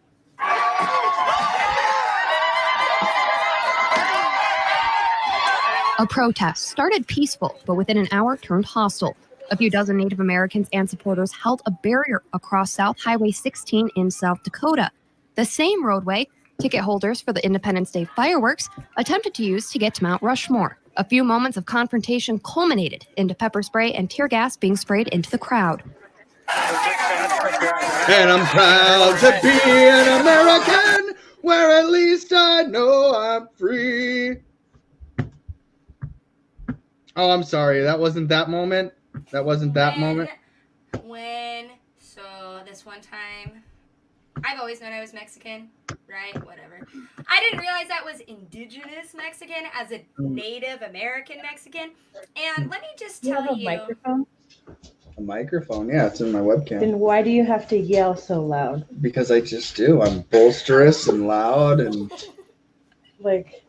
A protest started peaceful, but within an hour turned hostile. A few dozen Native Americans and supporters held a barrier across South Highway 16 in South Dakota, the same roadway ticket holders for the Independence Day fireworks attempted to use to get to Mount Rushmore. A few moments of confrontation culminated into pepper spray and tear gas being sprayed into the crowd. And I'm proud to be an American, where at least I know I'm free. Oh, I'm sorry. That wasn't that moment. That wasn't that moment. So this one time, I've always known I was Mexican, right? Whatever. I didn't realize that was indigenous Mexican as a Native American Mexican. And let me just You tell have a you. microphone? A microphone. Yeah, it's in my webcam. Then why do you have to yell so loud? Because I just do. I'm boisterous and loud, and Like,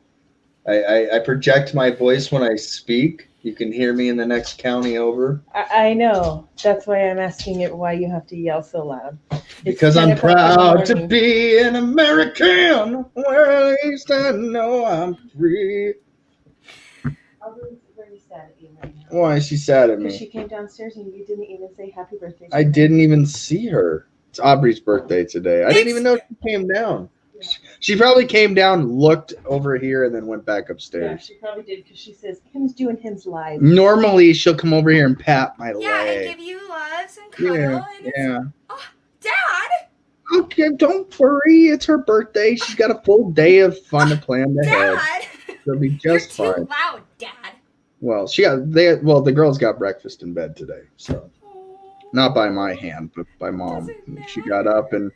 I project my voice when I speak. You can hear me in the next county over. I know. That's why I'm asking it why you have to yell so loud. Because I'm proud to be an American. Well, at least I know I'm free. Alden's very sad at you right now. Why is she sad at Because me? she came downstairs and you didn't even say happy birthday. to I her. didn't even see her. It's Aubrey's birthday today. I didn't even know she came down. She probably came down, looked over here, and then went back Yeah, upstairs. she probably did because she says him's doing him's live. Normally, she'll come over here and pat my Yeah, and leg. give you loves and cuddle. Yeah, And it's, yeah. Dad! Okay, don't worry. It's her birthday. She's got a full day of fun to plan ahead. Dad! She'll be You're just too fine. loud, Dad. Well, the girls got breakfast in bed today, so not by my hand, but by mom. She got up and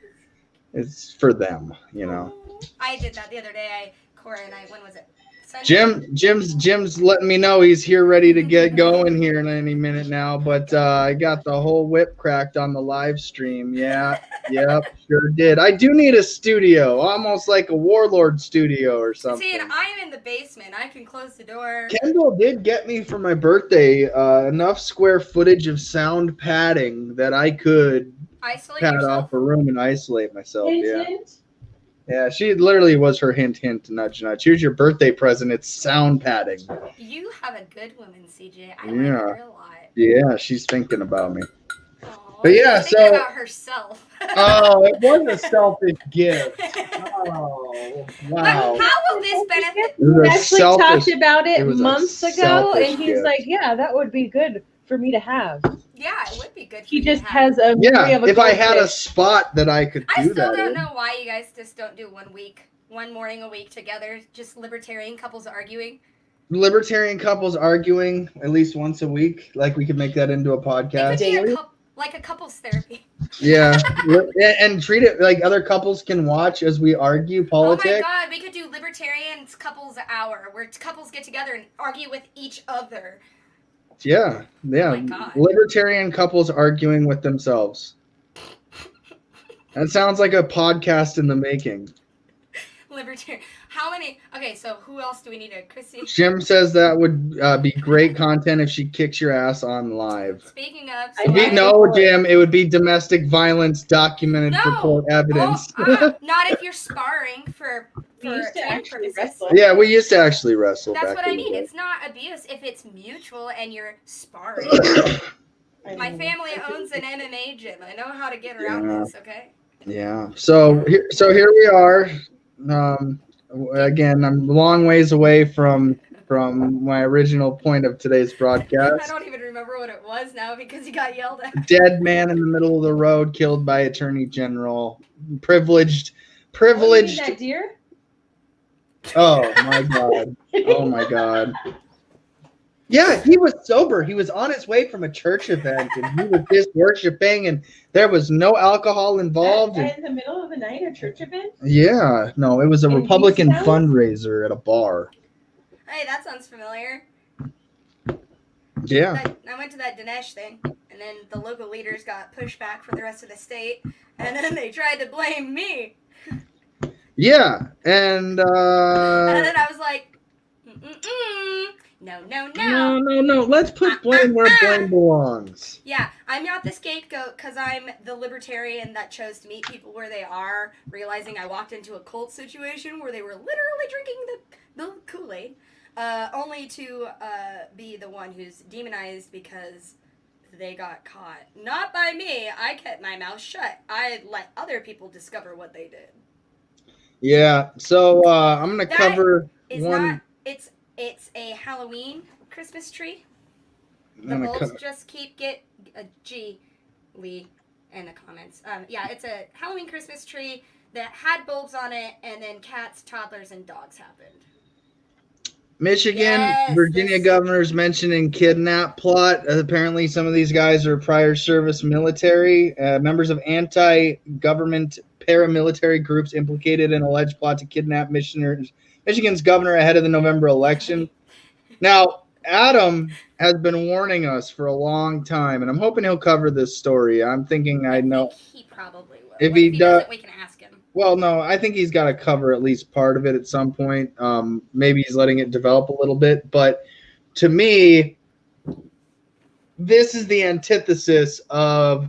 it's for them, you know. I did that the other day. Cora and I, when was it? Sunday? Jim's letting me know he's here ready to get going here in any minute now, but I got the whole whip cracked on the live stream. Yeah, yep, sure did. I do need a studio, almost like a Warlord studio or something. See, and I'm in the basement. I can close the door. Kendall did get me for my birthday enough square footage of sound padding that I could Isolate pad yourself. off a room and isolate myself. Hint, Yeah. hint. Yeah, she literally was her hint, nudge, nudge. Here's your birthday present. It's sound padding. You have a good woman, CJ. I like Yeah. her a lot. Yeah, she's thinking about me. Aw, But yeah, she's thinking so- about herself. Oh, it was a selfish gift. Oh, wow. But how will this benefit? It was We a actually selfish- talked about it it was a months ago, selfish and he's gift. like, "Yeah, that would be good for me to have." Yeah, it would be good. For He you just to have. has a memory Yeah, of a if I had a goldfish. spot that I could I do still that don't in. know why you guys just don't do one morning a week together, just libertarian couples arguing. Libertarian couples arguing at least once a week. Like we could make that into a It could podcast. be Daily? like a couples therapy. Yeah, and treat it like other couples can watch as we argue Oh my politics. god, we could do libertarians couples hour where couples get together and argue with each other. Yeah, yeah. Oh my God. Libertarian couples arguing with themselves. That sounds like a podcast in the making. Libertarian. How many? Okay, so who else do we need? Chrissy. Jim says that would be great content if she kicks your ass on live. Speaking of, I so did No, Jim, it would be domestic violence documented for No. court evidence. not if you're sparring for We used to training actually purposes. wrestle. Yeah, we used to actually wrestle That's back what I in the mean. day. It's not abuse if it's mutual and you're sparring. I My mean, family owns an MMA gym. I know how to get around Yeah. this. Okay. Yeah. So here we are. Again, I'm a long ways away from my original point of today's I broadcast. don't even remember what it was now because you got yelled at. Dead man in the middle of the road, killed by Attorney General. Privileged. Oh, you mean that deer? Oh my god. Oh my god. Yeah, he was sober. He was on his way from a church event and he was just worshiping and there was no alcohol involved. And, In the middle of the night, a church event? yeah, no, it was a In Republican Kingstown? fundraiser at a bar. Hey, that sounds familiar. Yeah. I went to that Dinesh thing, and then the local leaders got pushed back for the rest of the state, and then they tried to blame me. Yeah. And And then I was like, no. no. Let's put blame where blame belongs. Yeah, I'm not the scapegoat because I'm the libertarian that chose to meet people where they are, realizing I walked into a cult situation where they were literally drinking the Kool-Aid, only to be the one who's demonized because they got caught. Not by me. I kept my mouth shut. I let other people discover what they did. Yeah. So I'm gonna That cover It's one. not. It's a Halloween Christmas tree. I'm The gonna bulbs co- just keep get G Lee in the comments. Yeah, it's a Halloween Christmas tree that had bulbs on it, and then cats, toddlers, and dogs happened. Michigan, Yes, Virginia this- governors mentioning kidnap plot. Apparently, some of these guys are prior service military, members of anti-government paramilitary groups implicated in alleged plot to kidnap Michigan's governor ahead of the November election. Now, Adam has been warning us for a long time, and I'm hoping he'll cover this story. I'm thinking I know. think he probably will. If But he if he does- doesn't, we can ask him. Well, no, I think he's got to cover at least part of it at some point. Maybe he's letting it develop a little bit. But to me, this is the antithesis of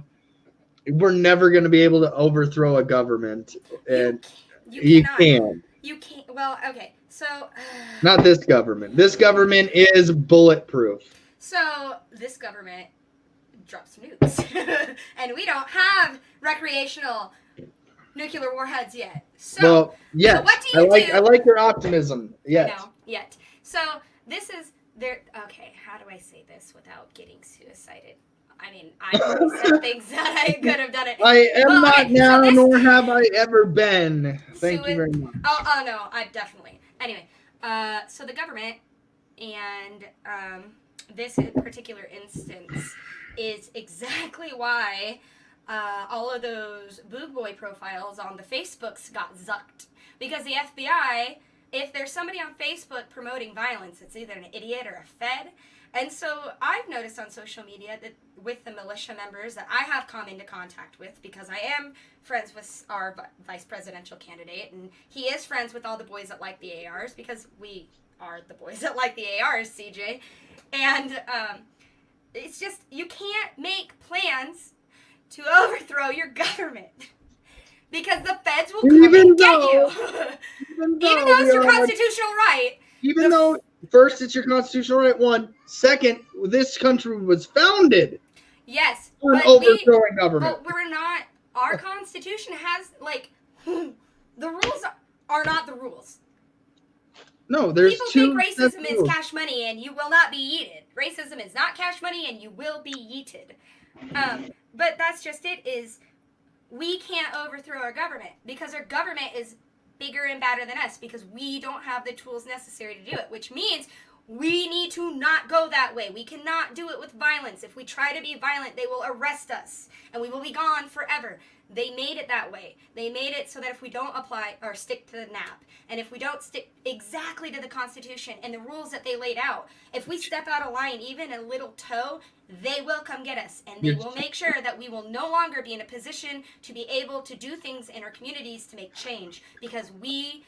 we're never going to be able to overthrow a government, and you cannot. can't. You can't. Well, okay. So. Not this government. This government is bulletproof. So this government drops nukes, and we don't have recreational nuclear warheads yet. So, Well, yes. so what do you do? I like your optimism. Yes. No, yet. So this is there. Okay, how do I say this without getting suicided? I mean, I already said things that I could have done it. I am Well, not okay, so now, this- nor have I ever been. Thank you very much. Oh no, I definitely. Anyway, so the government and this particular instance is exactly why all of those Boog Boy profiles on the Facebooks got zucked. Because the FBI, if there's somebody on Facebook promoting violence, it's either an idiot or a Fed. And so I've noticed on social media that with the militia members that I have come into contact with, because I am friends with our vice presidential candidate, and he is friends with all the boys that like the ARs, because we are the boys that like the ARs, CJ. And it's just, you can't make plans to overthrow your government. Because the feds will come and get you. Even though it's your constitutional right. Even though, first, it's your constitutional right, one. Second, this country was founded Yes. on But overthrowing government. But we're not, our constitution has, like, the rules are not the rules. No, there's People two think sets racism of is rules. cash money and you will not be yeeted. Racism is not cash money and you will be yeeted. But that's just it, is we can't overthrow our government because our government is bigger and badder than us because we don't have the tools necessary to do it, which means we need to not go that way. We cannot do it with violence. If we try to be violent, they will arrest us and we will be gone forever. They made it that way. They made it so that if we don't apply or stick to the NAP, and if we don't stick exactly to the Constitution and the rules that they laid out, if we step out of line even a little toe, they will come get us, and they will make sure that we will no longer be in a position to be able to do things in our communities to make change, because we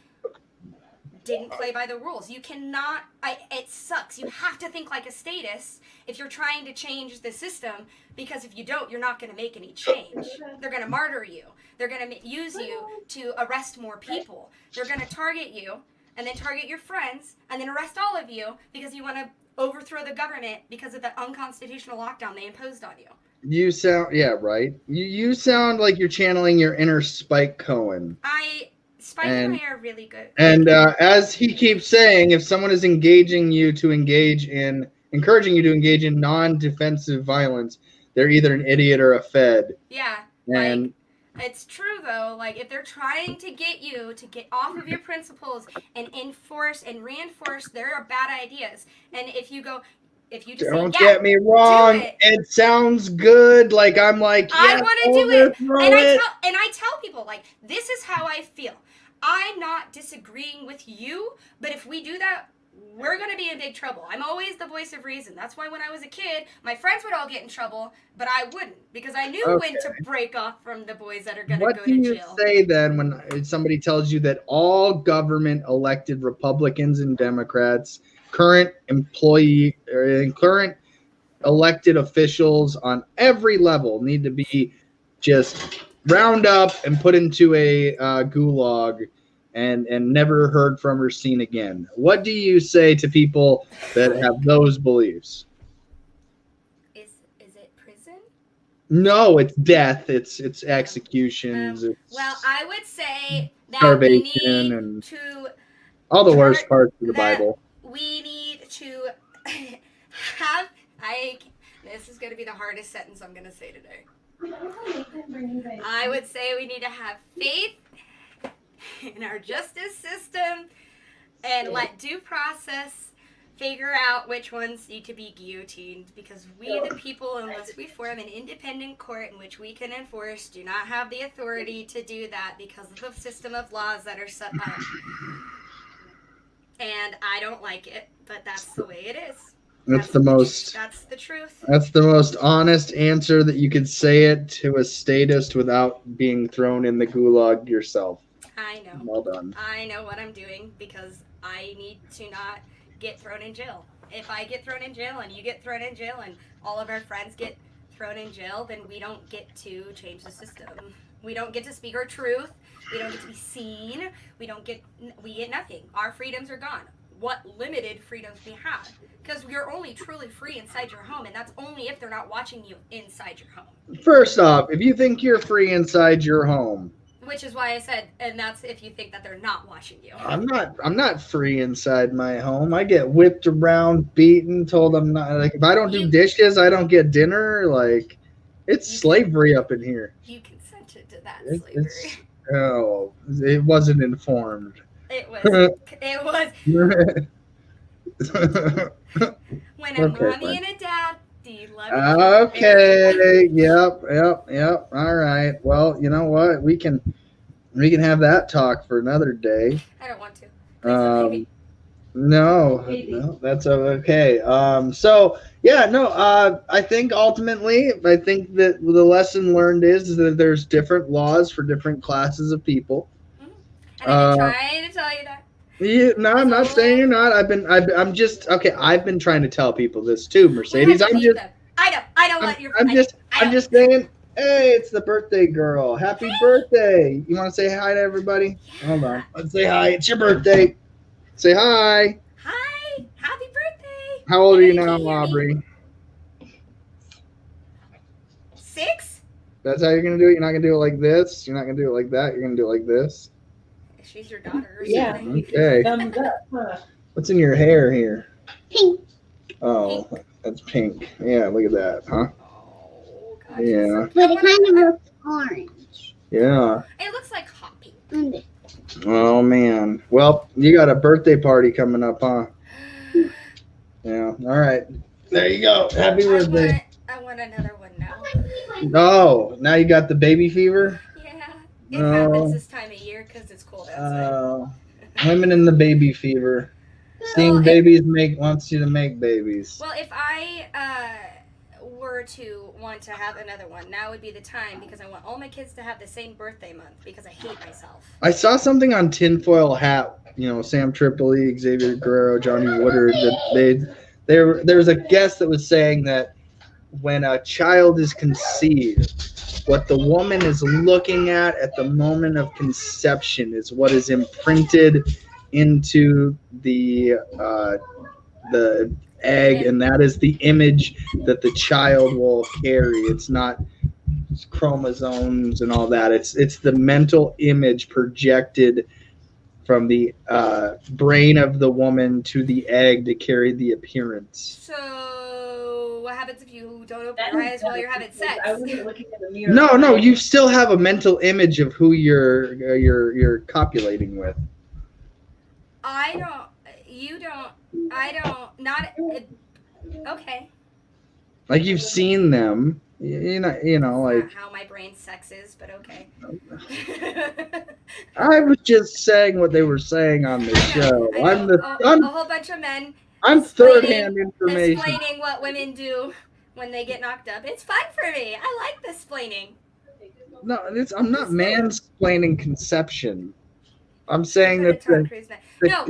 didn't play by the rules. You cannot, it sucks. You have to think like a statist if you're trying to change the system, because if you don't, you're not going to make any change. They're going to martyr you. They're going to use you to arrest more people. They're going to target you and then target your friends and then arrest all of you because you want to overthrow the government because of the unconstitutional lockdown they imposed on you. You sound, yeah, right. You sound like you're channeling your inner Spike Cohen. Spike and I are really good. And as he keeps saying, if someone is encouraging you to engage in non-defensive violence, they're either an idiot or a Fed. Yeah. And it's true though, like if they're trying to get you to get off of your principles and enforce and reinforce their bad ideas, and if you just don't say, yeah, get me wrong, it sounds good. Like I'm like, yeah, I want to do it, overthrow and it. I tell people like, this is how I feel. I'm not disagreeing with you, but if we do that, we're going to be in big trouble. I'm always the voice of reason. That's why when I was a kid, my friends would all get in trouble, but I wouldn't, because I knew when to break off from the boys that are going to go to jail. What do you say then when somebody tells you that all government elected Republicans and Democrats, current employee or current elected officials on every level need to be just round up and put into a gulag and never heard from or seen again? What do you say to people that have those beliefs? Is it prison? No, it's death. It's executions. It's well, I would say that we starvation need and to all the worst parts of the that Bible. We need to have. This is going to be the hardest sentence I'm going to say today. I would say we need to have faith in our justice system and let due process figure out which ones need to be guillotined, because we the people, unless we form an independent court in which we can enforce, do not have the authority to do that because of the system of laws that are set up. And I don't like it, but that's the way it is. That's the truth. That's the most honest answer that you could say it to a statist without being thrown in the gulag yourself. I know. Well done. I know what I'm doing because I need to not get thrown in jail. If I get thrown in jail and you get thrown in jail and all of our friends get thrown in jail, then we don't get to change the system. We don't get to speak our truth. We don't get to be seen. We get nothing. Our freedoms are gone. What limited freedoms we have. Because you're only truly free inside your home, and that's only if they're not watching you inside your home. First off, if you think you're free inside your home, Which is why I said, and that's if you think that they're not watching you. I'm not free inside my home. I get whipped around, beaten, told I'm not, like, if I don't do dishes, I don't get dinner. Like, it's slavery up in here. You consented to that It's, slavery. it wasn't informed. It was. When a Okay, mommy fine. and a dad, do you love each other? Okay. Yep. All right. Well, you know what? We can have that talk for another day. I don't want to. Please don't leave me. No, that's okay. So yeah, no. I think ultimately, that the lesson learned is that there's different laws for different classes of people. And I've been trying to tell you that. No, I'm not saying you're not. I'm just okay. I've been trying to tell people this too, Mercedes. I don't let your. I'm just saying. Hey, it's the birthday girl. Happy birthday! You want to say hi to everybody? Yeah. Hold on. Let's say hi. It's your birthday. Say hi. Hi, happy birthday. How old are you Can now, hear me? Aubrey? 6? That's how you're gonna do it. You're not gonna do it like this. You're not gonna do it like that. You're gonna do it like this. She's your daughter or Yeah. something. Okay. Thumbs up, huh? What's in your hair here? Pink. Oh, that's pink. Yeah, look at that, huh? Oh, God. Yeah. But it kind of looks orange. Yeah. It looks like hoppy. Oh man. Well, you got a birthday party coming up, huh? Yeah. All right. There you go. Happy birthday. I want another one now. Oh, now you got the baby fever? Yeah. It No. happens this time of year because it's cold outside. Women in the baby fever. Seeing Well, babies wants you to make babies. Well, if I were to want to have another one, now would be the time because I want all my kids to have the same birthday month because I hate myself. I saw something on Tinfoil Hat. Sam Tripoli, Xavier Guerrero, Johnny Woodard. That there was a guest that was saying that when a child is conceived, what the woman is looking at the moment of conception is what is imprinted into the egg, and that is the image that the child will carry. It's not chromosomes and all that. It's the mental image projected from the brain of the woman to the egg to carry the appearance. So, what happens if you don't open your eyes while you're having sex? I wasn't looking at the mirror. No, you still have a mental image of who you're copulating with. I don't. You don't. I don't. Not. Okay. Like you've seen them. Like Not how my brain sexes, but okay. I was just saying what they were saying on the show. I know. A whole bunch of men I'm explaining- third-hand information. explaining what women do when they get knocked up. It's fun for me. I like this explaining. No, I'm not mansplaining conception. I'm saying that No.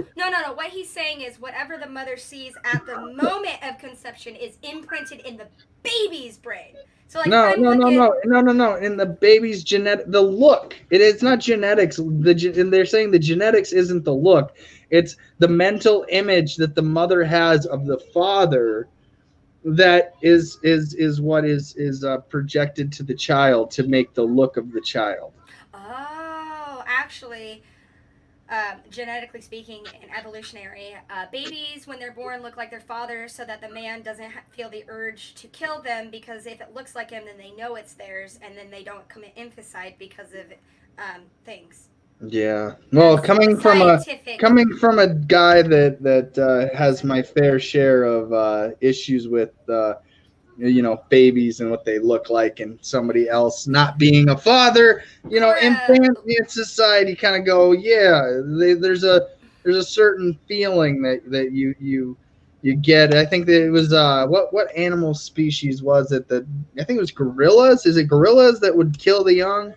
What he's saying is whatever the mother sees at the moment of conception is imprinted in the baby's brain. So like no. looking- In the baby's the look. It's not genetics. And they're saying the genetics isn't the look. It's the mental image that the mother has of the father that is what is projected to the child to make the look of the child. Oh, actually, genetically speaking and evolutionary, babies when they're born look like their father so that the man doesn't feel the urge to kill them, because if it looks like him then they know it's theirs and then they don't commit infanticide because of things. Yeah. Well, coming from a guy that has my fair share of issues with babies and what they look like, and somebody else not being a father, in family and society, kind of go, there's a certain feeling that you get. I think that it was what animal species was it that I think it was gorillas? Is it gorillas that would kill the young?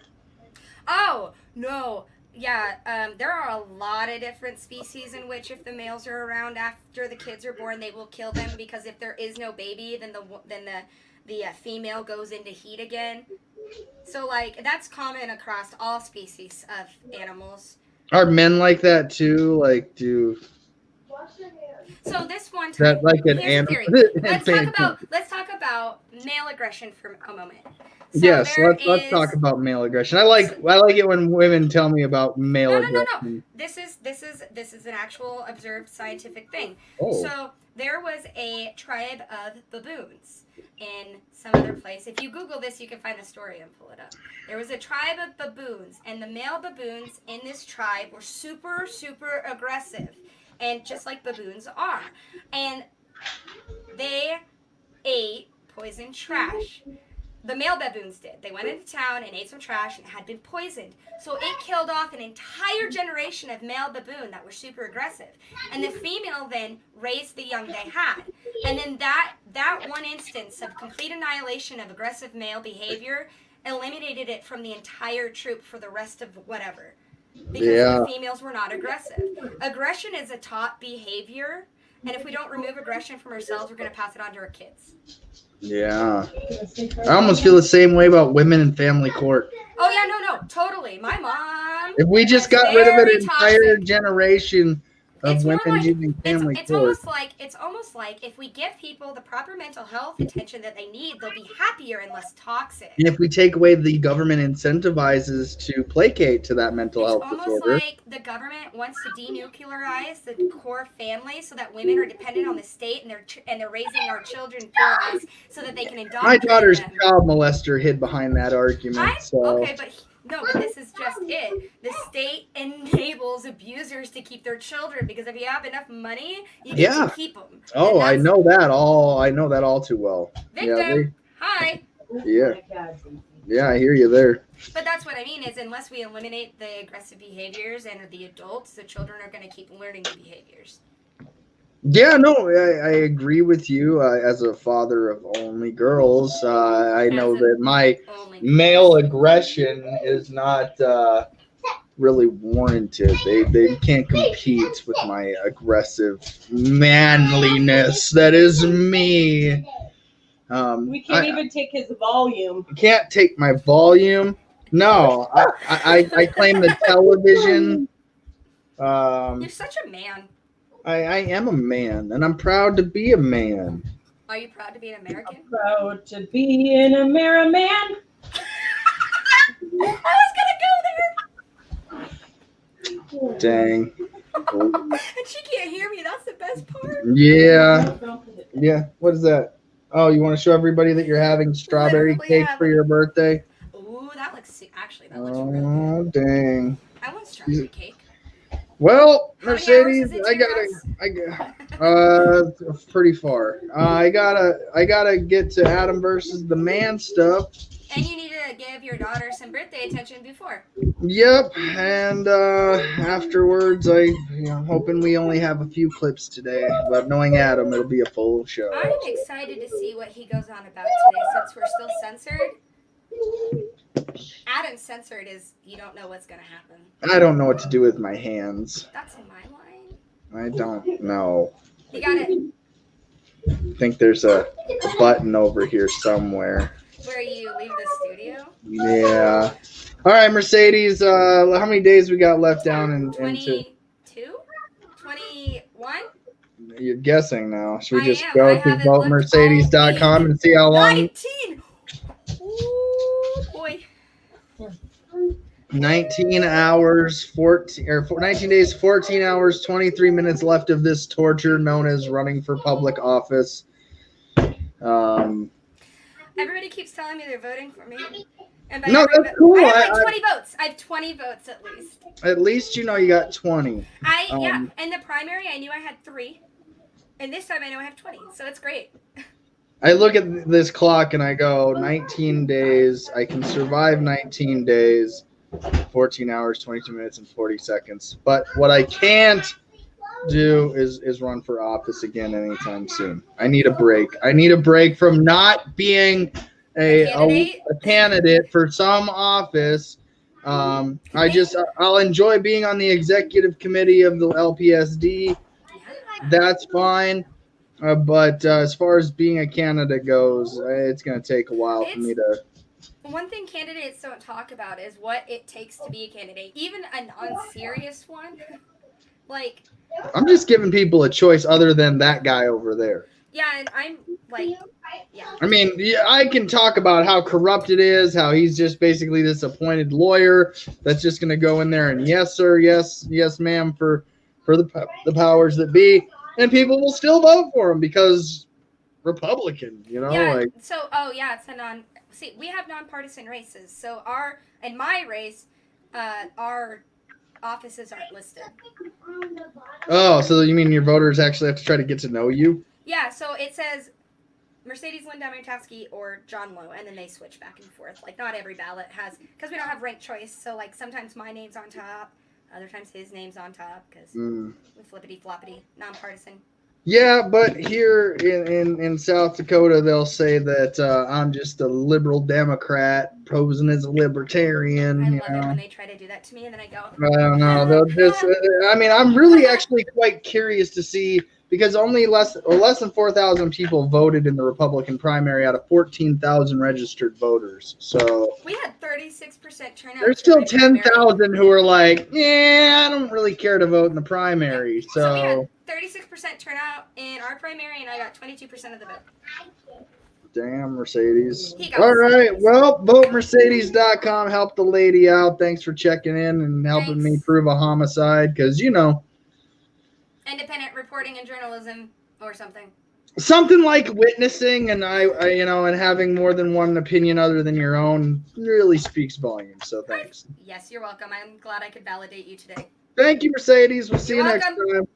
Oh no. there are a lot of different species in which if the males are around after the kids are born, they will kill them, because if there is no baby, then the female goes into heat again. So like that's common across all species of animals. Are men like that too? Like do So this one time, that like an here's the animal? theory. Let's talk about male aggression for a moment. So Yes, there let's is- talk about male aggression. I like it when women tell me about male No. aggression. This is an actual observed scientific thing. Oh. So there was a tribe of baboons in some other place. If you Google this, you can find the story and pull it up. There was a tribe of baboons, and the male baboons in this tribe were super, super aggressive, and just like baboons are. And they ate poison trash. The male baboons did. They went into town and ate some trash and it had been poisoned. So it killed off an entire generation of male baboon that were super aggressive. And the female then raised the young they had. And then that one instance of complete annihilation of aggressive male behavior eliminated it from the entire troop for the rest of whatever. Because the females were not aggressive. Aggression is a taught behavior. And if we don't remove aggression from ourselves, we're going to pass it on to our kids. Yeah. I almost feel the same way about women in family court. Oh yeah, no, totally. My mom. If we just got rid of an entire generation of It's more women like- using family It's court. almost like if we give people the proper mental health attention that they need, they'll be happier and less toxic. And if we take away the government incentivizes to placate to that mental It's health almost disorder. like the government wants to denuclearize the core family so that women are dependent on the state and they're raising our children for us so that they can My indoctrinate daughter's them. child molester hid behind that argument. So Okay, but this is just it. The state enables abusers to keep their children because if you have enough money, you get Yeah. to keep them. oh, I know that all. I know that all too well. Victim. Hi. Yeah. Yeah, I hear you there. But that's what I mean is unless we eliminate the aggressive behaviors and the adults, the children are going to keep learning the behaviors. Yeah, no, I agree with you. As a father of only girls, I know that my male aggression is not really warranted. They can't compete with my aggressive manliness. That is me. We can't even take his volume. Can't take my volume. No, I claim the television. You're such a man. I am a man, and I'm proud to be a man. Are you proud to be an American? Proud to be an American. I was gonna go there. Dang. And she can't hear me. That's the best part. Yeah. Yeah. What is that? Oh, you want to show everybody that you're having strawberry Literally cake have- for your birthday? Ooh, that looks really Oh, dang. I want strawberry cake. Well, How many Mercedes, hours is it to your house? pretty far. I gotta get to Adam versus the man stuff. And you need to give your daughter some birthday attention before. Yep, and afterwards, I'm hoping we only have a few clips today. But knowing Adam, it'll be a full show. I'm excited to see what he goes on about today since we're still censored. Adam's censored is you don't know what's going to happen. I don't know what to do with my hands. That's in my line. I don't know. You got it I think there's a button over here somewhere. where you leave the studio. Yeah. All right, Mercedes. How many days we got left down into? 22? 21? You're guessing now. Should we I just am. go I to haven't looked all votemercedes.com and see how long? 19! Ooh, boy. 19 hours, 19 days, 14 hours, 23 minutes left of this torture known as running for public office. Everybody keeps telling me they're voting for me. And by No, every that's cool. I have like I- 20 votes. I have 20 votes at least. At least you know you got 20. Yeah, in the primary I knew I had 3. And this time I know I have 20. So it's great. I look at this clock and I go, 19 days. I can survive 19 days, 14 hours, 22 minutes, and 40 seconds. But what I can't do is run for office again anytime soon. I need a break. I need a break from not being a candidate for some office. I'll enjoy being on the executive committee of the LPSD. That's fine. But as far as being a candidate goes, it's going to take a while for me to. One thing candidates don't talk about is what it takes to be a candidate, even a non-serious one. Like, I'm just giving people a choice other than that guy over there. yeah, and I'm like, yeah. I mean, yeah, I can talk about how corrupt it is, how he's just basically this appointed lawyer that's just going to go in there and yes, sir, yes, ma'am, for the powers that be, and people will still vote for him because Republican, you know, Yeah, like. so, it's a see, we have nonpartisan races. So in my race, our offices aren't listed. Oh, so you mean your voters actually have to try to get to know you? Yeah, so it says Mercedes Linda Murtowski or John Lowe, and then they switch back and forth. Like, not every ballot has, because we don't have ranked choice, so, like, sometimes my name's on top, other times his name's on top, because we flippity-floppity, nonpartisan. Yeah, but here in South Dakota, they'll say that I'm just a liberal Democrat posing as a libertarian. I you love know? it when they try to do that to me, and then I go, I don't know. They'll just, I mean, I'm really actually quite curious to see, because only less than 4,000 people voted in the Republican primary out of 14,000 registered voters. So we had 36% turnout. there's still 10,000 who are like, yeah, I don't really care to vote in the primary. So we had 36% turnout in our primary, and I got 22% of the vote. Damn, Mercedes. He got All right. Mercedes. Well, votemercedes.com. Help the lady out. Thanks for checking in and helping me prove a homicide, because, you know. Independent reporting and journalism or something. Something like witnessing and I and having more than one opinion other than your own really speaks volumes. So thanks. Yes, you're welcome. I'm glad I could validate you today. Thank you, Mercedes. We'll see You're you next welcome. time.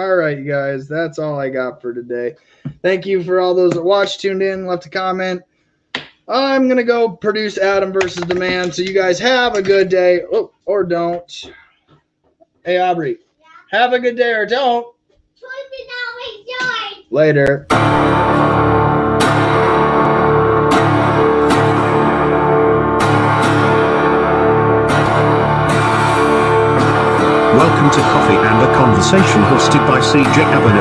All right, you guys. That's all I got for today. Thank you for all those that watched, tuned in, left a comment. I'm going to go produce Adam versus the Man. So you guys have a good day. Oh, or don't. Hey, Aubrey. Have a good day or don't. Later. Welcome to Coffee and a Conversation hosted by CJ Abernathy.